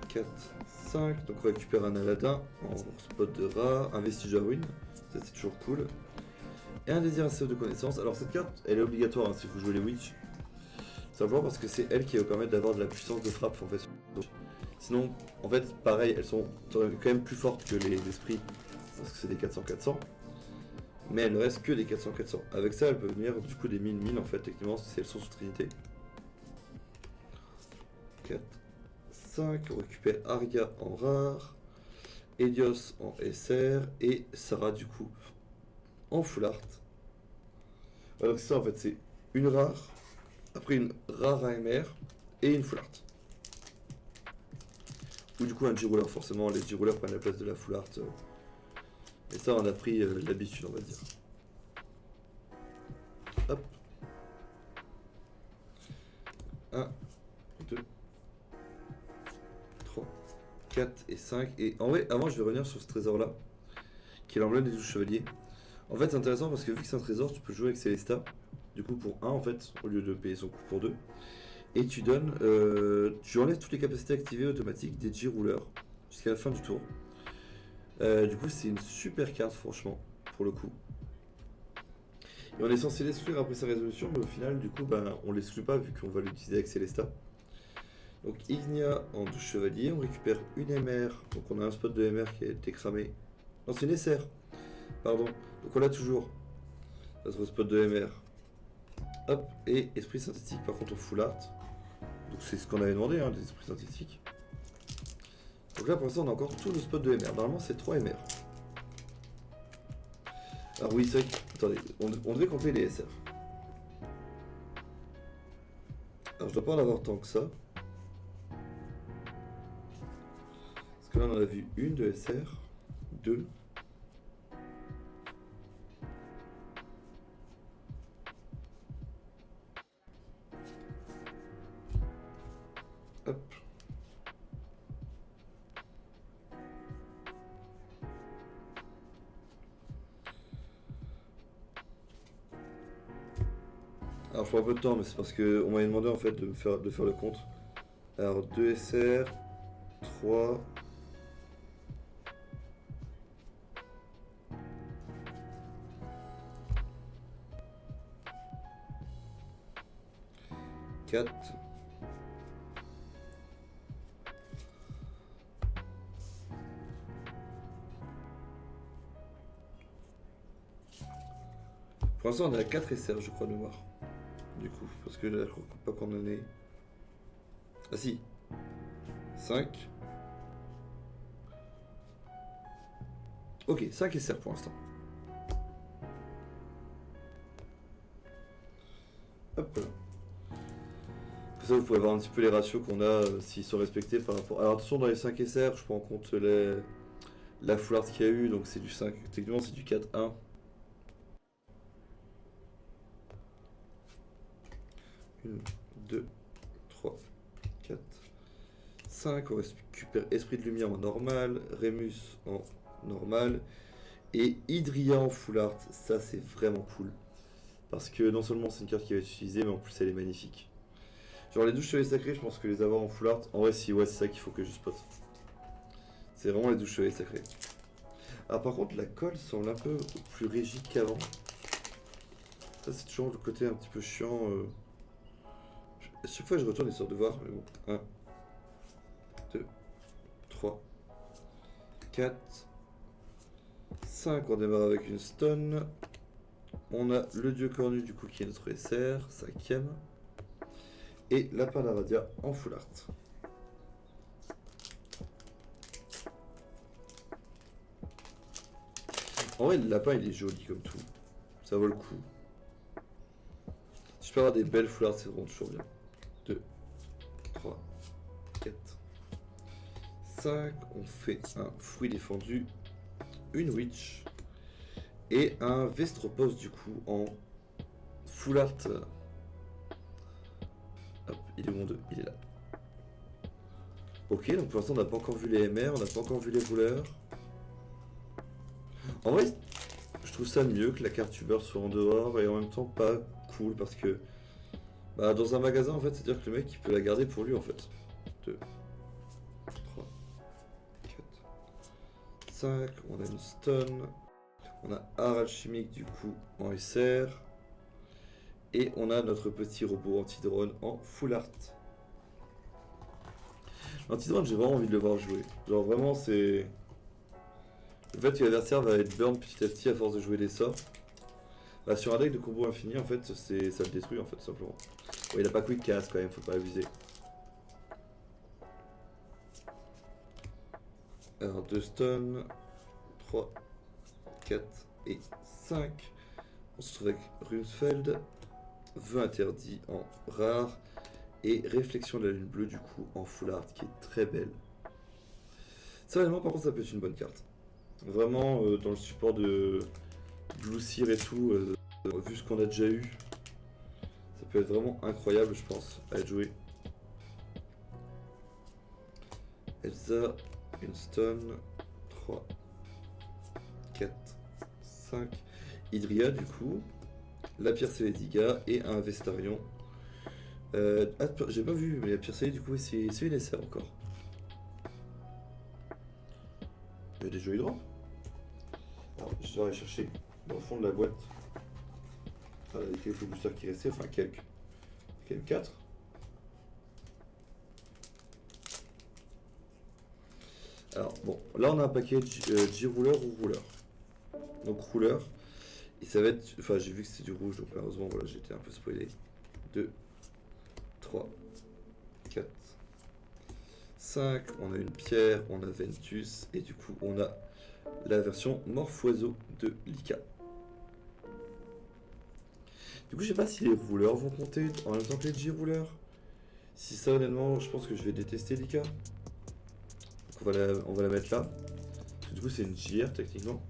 4, 5. Donc on récupère un Aladin en spot de rat, un vestige à ruine, ça c'est toujours cool. Et un désir assez de connaissance. Alors cette carte, elle est obligatoire hein, si vous jouez les Witch. Simplement parce que c'est elle qui va permettre d'avoir de la puissance de frappe en fait. Sinon, en fait, pareil, elles sont quand même plus fortes que les esprits, parce que c'est des 400-400. Mais elles ne restent que des 400-400. Avec ça, elles peuvent venir du coup des 1000-1000 en fait, techniquement, si elles sont sous Trinité. 4, 5, on récupère Arya en rare, Helios en SR et Sarah du coup en full art. Voilà, donc c'est ça en fait, c'est une rare, après une rare AMR et une full art. Ou du coup un G-Roller, forcément les G-Rollers prennent la place de la full art. Et ça on a pris l'habitude on va dire. Hop. 1, 2, 3, 4 et 5. Et en vrai, avant je vais revenir sur ce trésor là, qui est l'emblème des 12 chevaliers. En fait c'est intéressant parce que vu que c'est un trésor, tu peux jouer avec Célesta. Du coup pour 1 en fait, au lieu de payer son coup pour 2. Et tu donnes, tu enlèves toutes les capacités activées automatiques des G-Rulers jusqu'à la fin du tour. Du coup c'est une super carte franchement, pour le coup. Et on est censé l'exclure après sa résolution, mais au final du coup on l'exclut pas vu qu'on va l'utiliser avec Célesta. Donc Ignia en 12 chevaliers, on récupère une MR, donc on a un spot de MR qui a été cramé. Non c'est une SR, pardon. Donc on l'a toujours, notre spot de MR. Hop, et esprit synthétique par contre au full art. Donc c'est ce qu'on avait demandé, hein, des esprits synthétiques. Donc là pour l'instant on a encore tout le spot de MR. Normalement c'est 3 MR. Alors oui c'est vrai que... Attendez, on devait compter les SR. Alors je dois pas en avoir tant que ça. Parce que là on en a vu une de SR, 2. Hop. Alors je prends un peu de temps mais c'est parce qu'on m'avait demandé en fait de faire le compte. Alors 2 SR, 3... 4. Pour l'instant, on est à 4 SR, je crois, de mémoire. Du coup, parce que là, je crois pas qu'on en est. Ah si, 5. Ok, 5 SR pour l'instant. Hop là. Comme ça, vous pouvez voir un petit peu les ratios qu'on a, s'ils sont respectés par rapport. Alors attention, dans les 5 SR, je prends en compte la full art qu'il y a eu, donc c'est du 5. Techniquement, c'est du 4-1. Une, 2, 3, 4, 5. On récupère Esprit de Lumière en normal, Rémus en normal, et Hydria en full art. Ça, c'est vraiment cool. Parce que non seulement c'est une carte qui va être utilisée, mais en plus elle est magnifique. Genre les 12 chevaliers sacrés, je pense que les avoir en full art, en vrai, si, ouais, c'est ça qu'il faut que je spot. C'est vraiment les 12 chevaliers sacrés. Alors par contre, la colle semble un peu plus rigide qu'avant. Ça, c'est toujours le côté un petit peu chiant. À chaque fois, je retourne histoire de voir. Mais bon. 1, 2, 3, 4, 5. On démarre avec une stone. On a le dieu cornu, du coup, qui est notre SR, 5ème. Et Lapin d'Aradia en full art. En vrai, le lapin, il est joli comme tout. Ça vaut le coup. Si je peux avoir des belles full art, c'est vraiment toujours bien. 2, 3, 4, 5. On fait un fruit défendu, une witch et un Vestropos, du coup, en full art. Hop, il est mon 2, il est là. Ok, donc pour l'instant, on n'a pas encore vu les MR, on n'a pas encore vu les rouleurs. En vrai, je trouve ça mieux que la carte Uber soit en dehors et en même temps pas cool parce que bah, dans un magasin, en fait, c'est-à-dire que le mec il peut la garder pour lui en fait. 2, 3, 4, 5. On a une stun. On a art alchimique du coup en SR. Et on a notre petit robot anti-drone en full art. L'anti-drone, j'ai vraiment envie de le voir jouer. Genre vraiment, c'est. Le fait que l'adversaire va être burn petit à petit à force de jouer des sorts. Bah, sur un deck de combo infini, en fait, ça le détruit en fait, simplement. Bon, il a pas quick cast quand même, faut pas abuser. Alors 2 stun, 3, 4 et 5. On se trouve avec Runesfeld, vœu interdit en rare et réflexion de la lune bleue du coup en full art qui est très belle. Ça vraiment par contre ça peut être une bonne carte. Vraiment dans le support de Blue Seer et tout, vu ce qu'on a déjà eu, ça peut être vraiment incroyable je pense à être joué. Elsa, une stun, 3, 4, 5. Hydria du coup, la pierre Célediga et un Vestarion. J'ai pas vu, mais la pierre Célé du coup c'est une SR encore. Il y a des jeux hydro. Alors je vais aller chercher dans le fond de la boîte les quelques boosters qui restaient, enfin quelques. Quand même 4. Alors bon, là on a un paquet G-Rouleur ou rouleur. Donc rouleur. Et ça va être. Enfin j'ai vu que c'était du rouge, donc malheureusement voilà, j'étais un peu spoilé. 2, 3, 4, 5. On a une pierre, on a Ventus, et du coup on a la version Morphoiseau de Lika. Du coup je sais pas si les rouleurs vont compter en même temps que les G-Rouleurs. Si ça honnêtement je pense que je vais détester Lika. Donc on va la mettre là. Parce que du coup c'est une JR techniquement.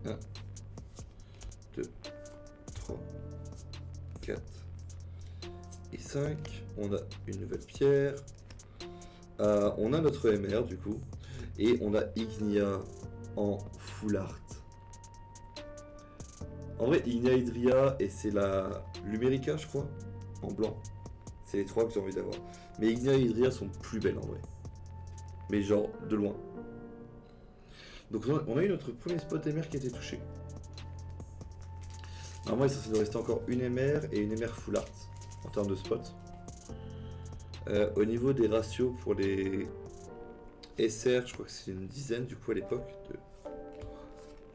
Un, 2, 3, 4 et 5. On a une nouvelle pierre. On a notre MR du coup. Et on a Ignia en full art. En vrai, Ignia Hydria et c'est la Lumerica, je crois, en blanc. C'est les 3 que j'ai envie d'avoir. Mais Ignia et Hydria sont plus belles en vrai. Mais genre, de loin. Donc on a eu notre premier spot MR qui a été touché. Normalement, il est censé nous rester encore une MR et une MR full art en termes de spot. Au niveau des ratios pour les SR, je crois que c'est une dizaine du coup à l'époque. 2,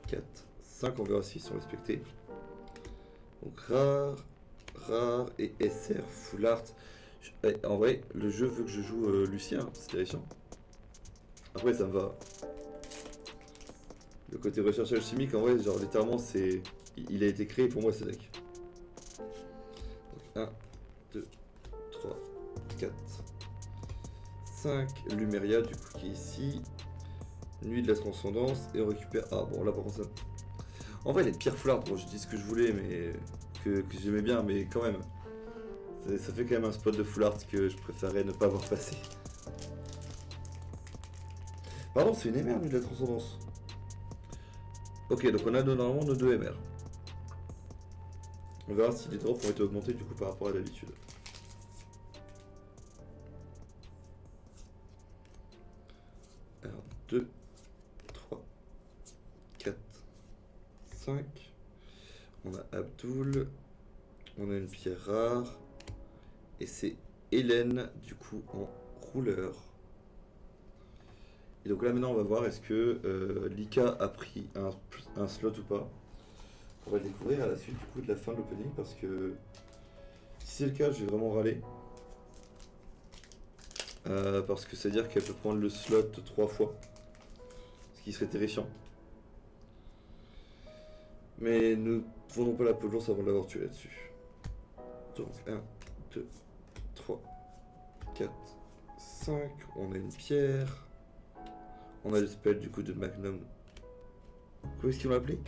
4, 5, on verra s'ils sont respectés. Donc rare, rare et SR, full art. En vrai, le jeu veut que je joue Lucien, c'est terrifiant. Après, ça me va. Le côté recherche alchimique, en vrai, genre littéralement, c'est. Il a été créé pour moi ce deck. Donc 1, 2, 3, 4, 5. Lumeria, du coup, qui est ici. Nuit de la transcendance. Et on récupère. Ah, bon, là par contre, ça. En vrai, les pires foulards, bon, je dis ce que je voulais, mais. Que j'aimais bien, mais quand même. Ça fait quand même un spot de full art que je préférais ne pas voir passer. Pardon, c'est une MR, Nuit de la transcendance. Ok, donc on a normalement nos deux MR. On verra si les drops ont été augmentés du coup par rapport à d'habitude. Alors, 2, 3, 4, 5. On a Abdul. On a une pierre rare. Et c'est Hélène, du coup, en rouleur. Et donc là, maintenant, on va voir est-ce que Lika a pris un slot ou pas. On va le découvrir à la suite, du coup, de la fin de l'opening, parce que si c'est le cas, je vais vraiment râler. Parce que c'est-à-dire qu'elle peut prendre le slot 3 fois. Ce qui serait terrifiant. Mais ne vendons pas la peau de l'ours avant de l'avoir tué là-dessus. Donc 1, 2, 3, 4, 5. On a une pierre. On a le spell du coup de Magnum. Comment est-ce qu'ils l'ont appelé?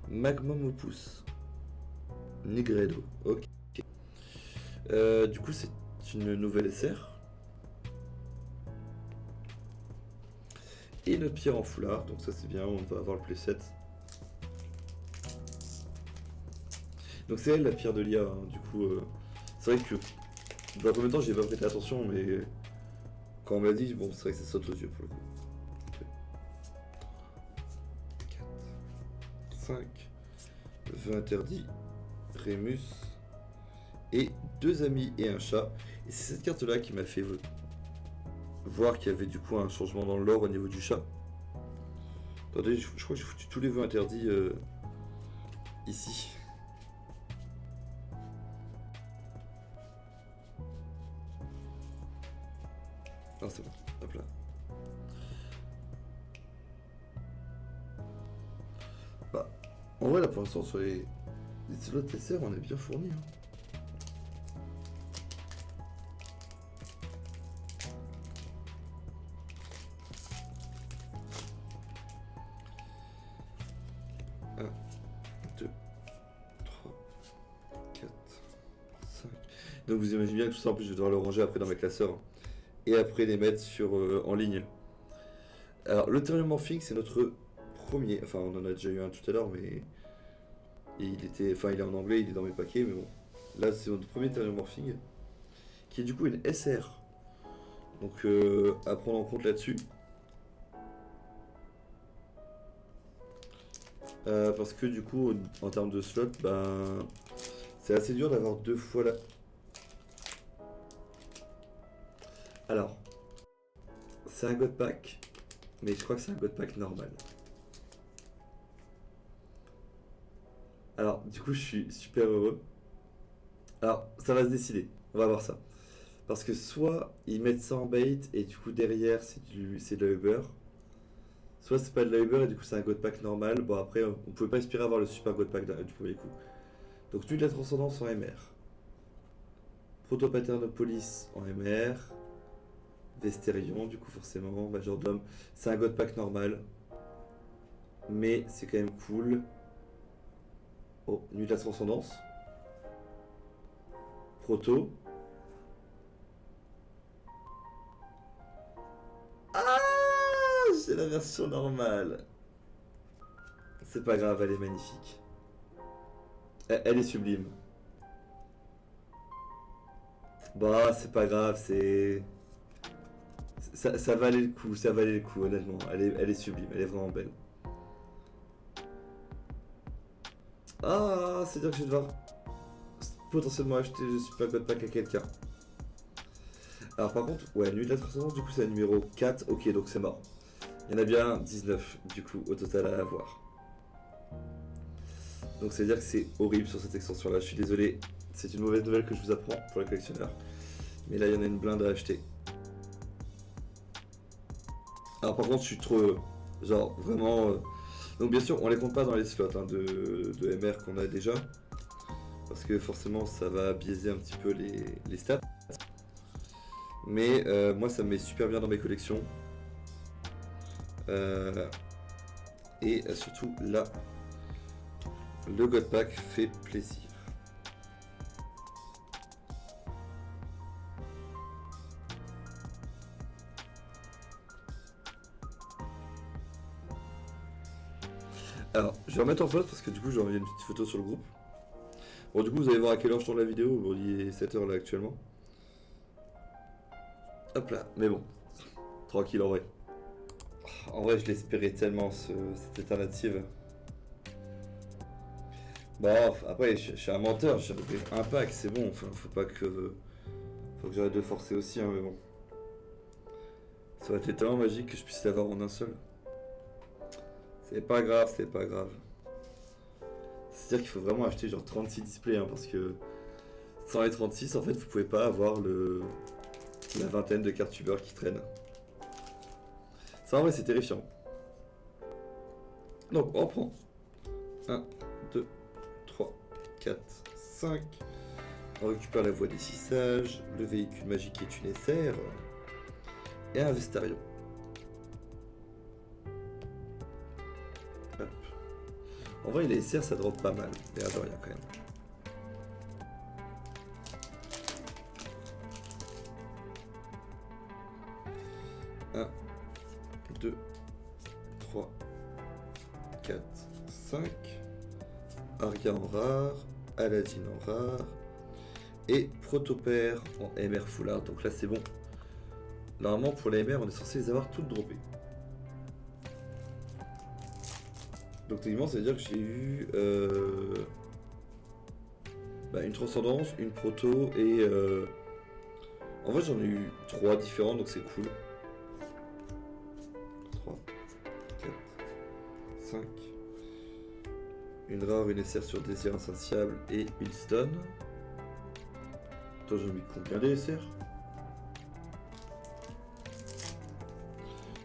Magnum Opus. Nigredo. Ok. Du coup, c'est une nouvelle SR. Et notre pierre en foulard. Donc ça, c'est bien. On va avoir le playset. Donc c'est elle la pierre de l'IA. Hein. Du coup, c'est vrai que dans combien de temps j'ai pas prêté attention, mais quand on me l'a dit, bon, c'est vrai que ça saute aux yeux pour le coup. 5, vœu interdit, Rémus, et 2 amis et un chat. Et c'est cette carte là qui m'a fait voir qu'il y avait du coup un changement dans le lore au niveau du chat. Attendez, je crois que j'ai foutu tous les vœux interdits ici. Ah c'est bon, hop là. Bah, en vrai là pour l'instant sur les slots TCR on est bien fourni. Hein. Donc vous imaginez bien que tout ça en plus je vais devoir le ranger après dans mes classeurs. Et après les mettre sur, en ligne. Alors le Terrible Morphing c'est notre premier. Enfin on en a déjà eu un tout à l'heure mais. Il était. Enfin il est en anglais, il est dans mes paquets mais bon. Là c'est notre premier Terrible Morphing. Qui est du coup une SR. Donc à prendre en compte là-dessus. Parce que du coup en termes de slot, ben. C'est assez dur d'avoir 2 fois la. Alors, c'est un God Pack, mais je crois que c'est un God Pack normal. Alors, du coup, je suis super heureux. Alors, ça va se décider. On va voir ça. Parce que soit ils mettent ça en bait et du coup derrière c'est de la Uber. Soit c'est pas de la Uber et du coup c'est un God Pack normal. Bon après on pouvait pas espérer avoir le super God Pack du premier coup. Donc Nuit de la Transcendance en MR. Proto-Paternopolis en MR. Vestérion du coup forcément. Majordome. C'est un God Pack normal. Mais c'est quand même cool. Oh, Nuit de la Transcendance. Proto. Ah, j'ai la version normale. C'est pas grave, elle est magnifique. Elle est sublime. Bah, c'est pas grave, c'est. Ça valait le coup, ça valait le coup, honnêtement. Elle est sublime, elle est vraiment belle. Ah, c'est-à-dire que je vais devoir potentiellement acheter le Super God Pack à quelqu'un. Alors par contre, ouais, Nuit de la Transcendance, du coup c'est le numéro 4, ok, donc c'est mort. Il y en a bien 19, du coup, au total à avoir. Donc ça veut dire que c'est horrible sur cette extension-là, je suis désolé. C'est une mauvaise nouvelle que je vous apprends pour les collectionneurs. Mais là, il y en a une blinde à acheter. Alors par contre, je suis trop... genre, vraiment... Donc bien sûr, on les compte pas dans les slots hein, de MR qu'on a déjà. Parce que forcément, ça va biaiser un petit peu les stats. Mais moi, ça me met super bien dans mes collections. Et surtout, là, le God Pack fait plaisir. Alors, je vais remettre en pause parce que du coup, j'ai envoyé une petite photo sur le groupe. Bon, du coup, vous allez voir à quelle heure je tourne la vidéo. Bon, il est 7h là actuellement. Hop là, mais bon, tranquille en vrai. En vrai, je l'espérais tellement cette alternative. Bon, après, je suis un menteur, j'ai repris un pack, c'est bon. Enfin, faut pas que. Faut que j'arrête de forcer aussi, hein, mais bon. Ça aurait été tellement magique que je puisse l'avoir en un seul. C'est pas grave, c'est pas grave. C'est-à-dire qu'il faut vraiment acheter genre 36 displays, hein, parce que sans les 36, en fait, vous pouvez pas avoir la vingtaine de cartes tubeurs qui traînent. Ça, en vrai, c'est terrifiant. Donc, on reprend. 1, 2, 3, 4, 5. On récupère la voie des six sages, le véhicule magique est une SR et un Vestarion. Hop. En vrai, les SR ça drop pas mal, mais à de rien quand même. Un, 2, 3, 4, 5. Arya en rare, Aladdin en rare et Protopère en MR full art. Donc là, c'est bon. Normalement, pour les MR, on est censé les avoir toutes droppées. Donc techniquement, ça veut dire que j'ai eu une transcendance, une proto et... En fait, j'en ai eu 3 différents, donc c'est cool. 3, 4, 5. Une rare, une SR sur désir insatiable et une stun. Attends, j'ai mis combien des SR?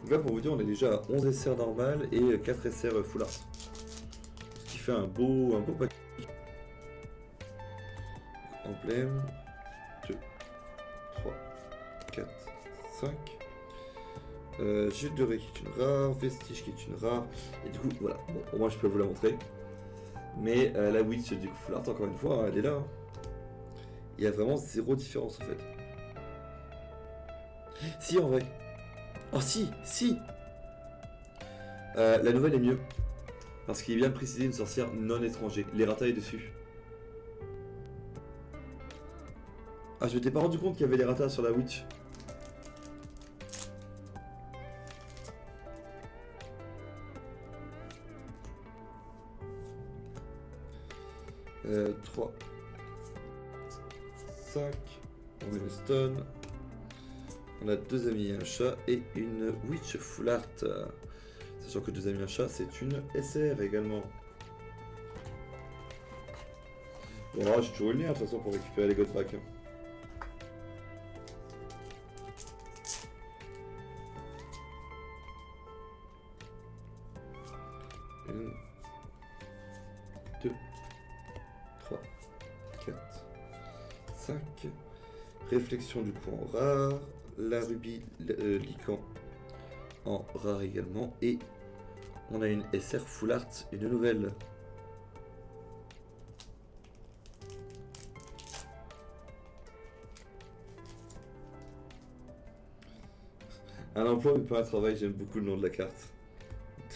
Donc là, pour vous dire, on est déjà à 11 SR normal et 4 SR full art. Ce qui fait un beau paquet. Emblème. 2, 3, 4, 5. Gilles de Ré qui est une rare, Vestige qui est une rare. Et du coup, voilà, bon, au moins je peux vous la montrer. Mais la Witch, du coup, full art, encore une fois, elle est là. Il y a vraiment zéro différence en fait. Si, en vrai. Oh, si, si. La nouvelle est mieux. Parce qu'il vient de préciser une sorcière non étranger. L'errata est dessus. Ah, je m'étais pas rendu compte qu'il y avait l'errata sur la Witch. 3, 5, on met le stun. On a 2 amis et un chat et une Witch full art. Sachant que 2 amis et un chat, c'est une SR également. Bon, alors j'ai toujours eu le lien de toute façon pour récupérer les God Pack. 1, 2, 3, 4, 5. Réflexion du coup en rare. La rubis lican en rare également. Et on a une SR full art, une nouvelle. Un emploi mais pas un travail, j'aime beaucoup le nom de la carte.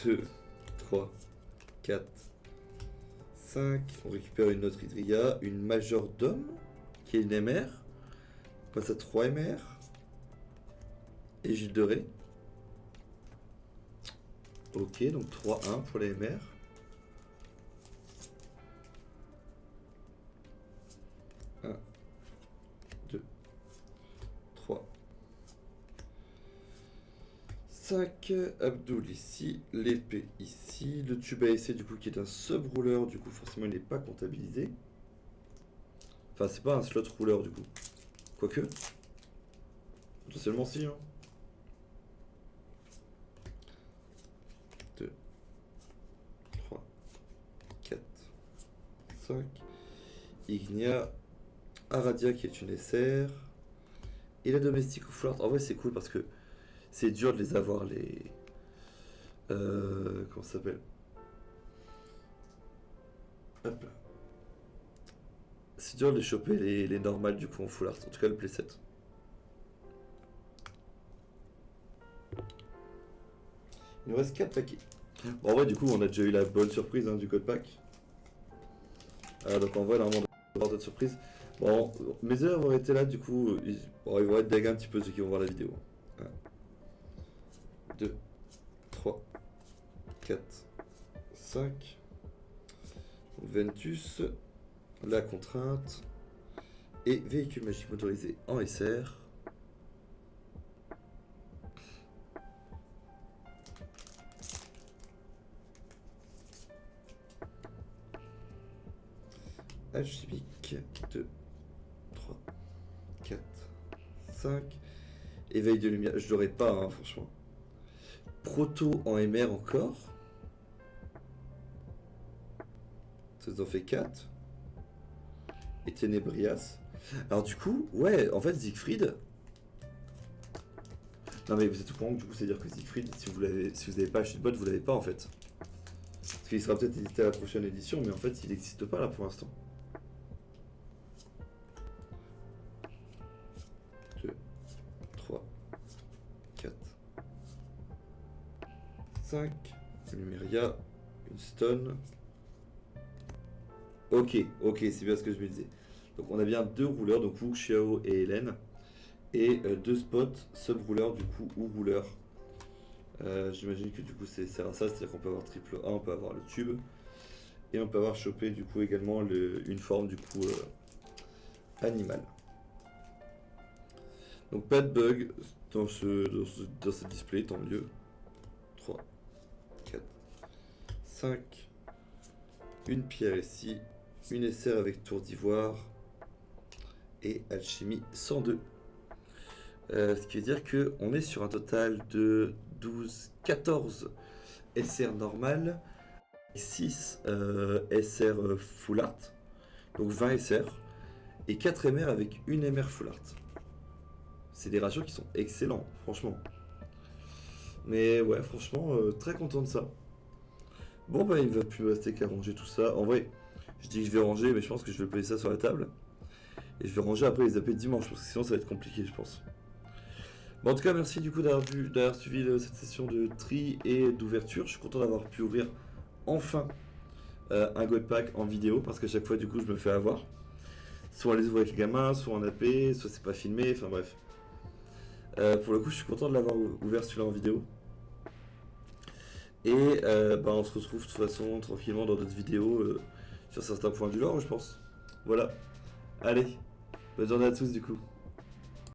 2, 3, 4, 5. On récupère une autre Hydria, une majordome qui est une MR. On passe à 3 MR. Et Gilles de Ré. Ok, donc 3-1 pour les MR. Un, 2, 3, Tac, Abdul ici, l'épée ici, le tube à essai du coup qui est un sub-rouleur, du coup forcément il n'est pas comptabilisé. Enfin c'est pas un slot rouleur du coup. Quoique. Potentiellement si hein. 2, 3, 4, 5. Ignia, Aradia qui est une SR. Et la domestique au flirt. En vrai c'est cool parce que c'est dur de les avoir les... comment ça s'appelle? Hop là. C'est dur de les choper les normales du coup en full art. En tout cas le playset. Il nous reste 4 paquets. Bon, en vrai du coup on a déjà eu la bonne surprise hein, du code pack. Donc en vrai normalement on va avoir d'autres surprises. Bon, mes heures auraient été là du coup. Bon, ils vont être deg un petit peu ceux qui vont voir la vidéo. 1, 2, 3, 4, 5. Ventus, la contrainte et véhicule magique motorisé en SR. Alchimique 2, 3, 4, 5. Éveil de lumière, je l'aurais pas hein, franchement. Proto en MR encore. Ça nous en fait 4. Et Ténébrias. Alors du coup, ouais, en fait Siegfried. Non mais vous êtes au courant que du coup c'est à dire que Siegfried, si vous n'avez pas acheté de bot, vous l'avez pas en fait. Parce qu'il sera peut-être édité à la prochaine édition, mais en fait il n'existe pas là pour l'instant. 2, 3, 4, 5. Lumeria, une stone. Ok, ok, c'est bien ce que je me disais. Donc on a bien deux rouleurs, donc Wu, Xiao et Hélène. Et deux spots, sub-rouleurs du coup, ou rouleurs. J'imagine que du coup c'est sert à ça, c'est-à-dire qu'on peut avoir triple A, on peut avoir le tube. Et on peut avoir chopé du coup également une forme du coup animale. Donc pas de bug dans ce display, tant mieux. 3, 4, 5. Une pierre ici, une SR avec tour d'ivoire et alchimie 102. Ce qui veut dire qu'on est sur un total de 14 SR normal, 6 SR full art, donc 20 SR, et 4 MR avec une MR full art. C'est des ratios qui sont excellents, franchement. Mais ouais, franchement, très content de ça. Bon, bah, il va plus me rester qu'à ranger tout ça. En vrai, je dis que je vais ranger, mais je pense que je vais poser ça sur la table. Et je vais ranger après les AP dimanche, parce que sinon ça va être compliqué, je pense. Bon, en tout cas, merci du coup d'avoir suivi cette session de tri et d'ouverture. Je suis content d'avoir pu ouvrir enfin un God Pack en vidéo, parce qu'à chaque fois, du coup, je me fais avoir. Soit on les ouvre avec les gamins, soit en AP, soit c'est pas filmé, enfin bref. Pour le coup, je suis content de l'avoir ouvert celui-là en vidéo. Et bah, on se retrouve de toute façon tranquillement dans d'autres vidéos sur certains points du lore, je pense. Voilà. Allez, bonne journée à tous du coup.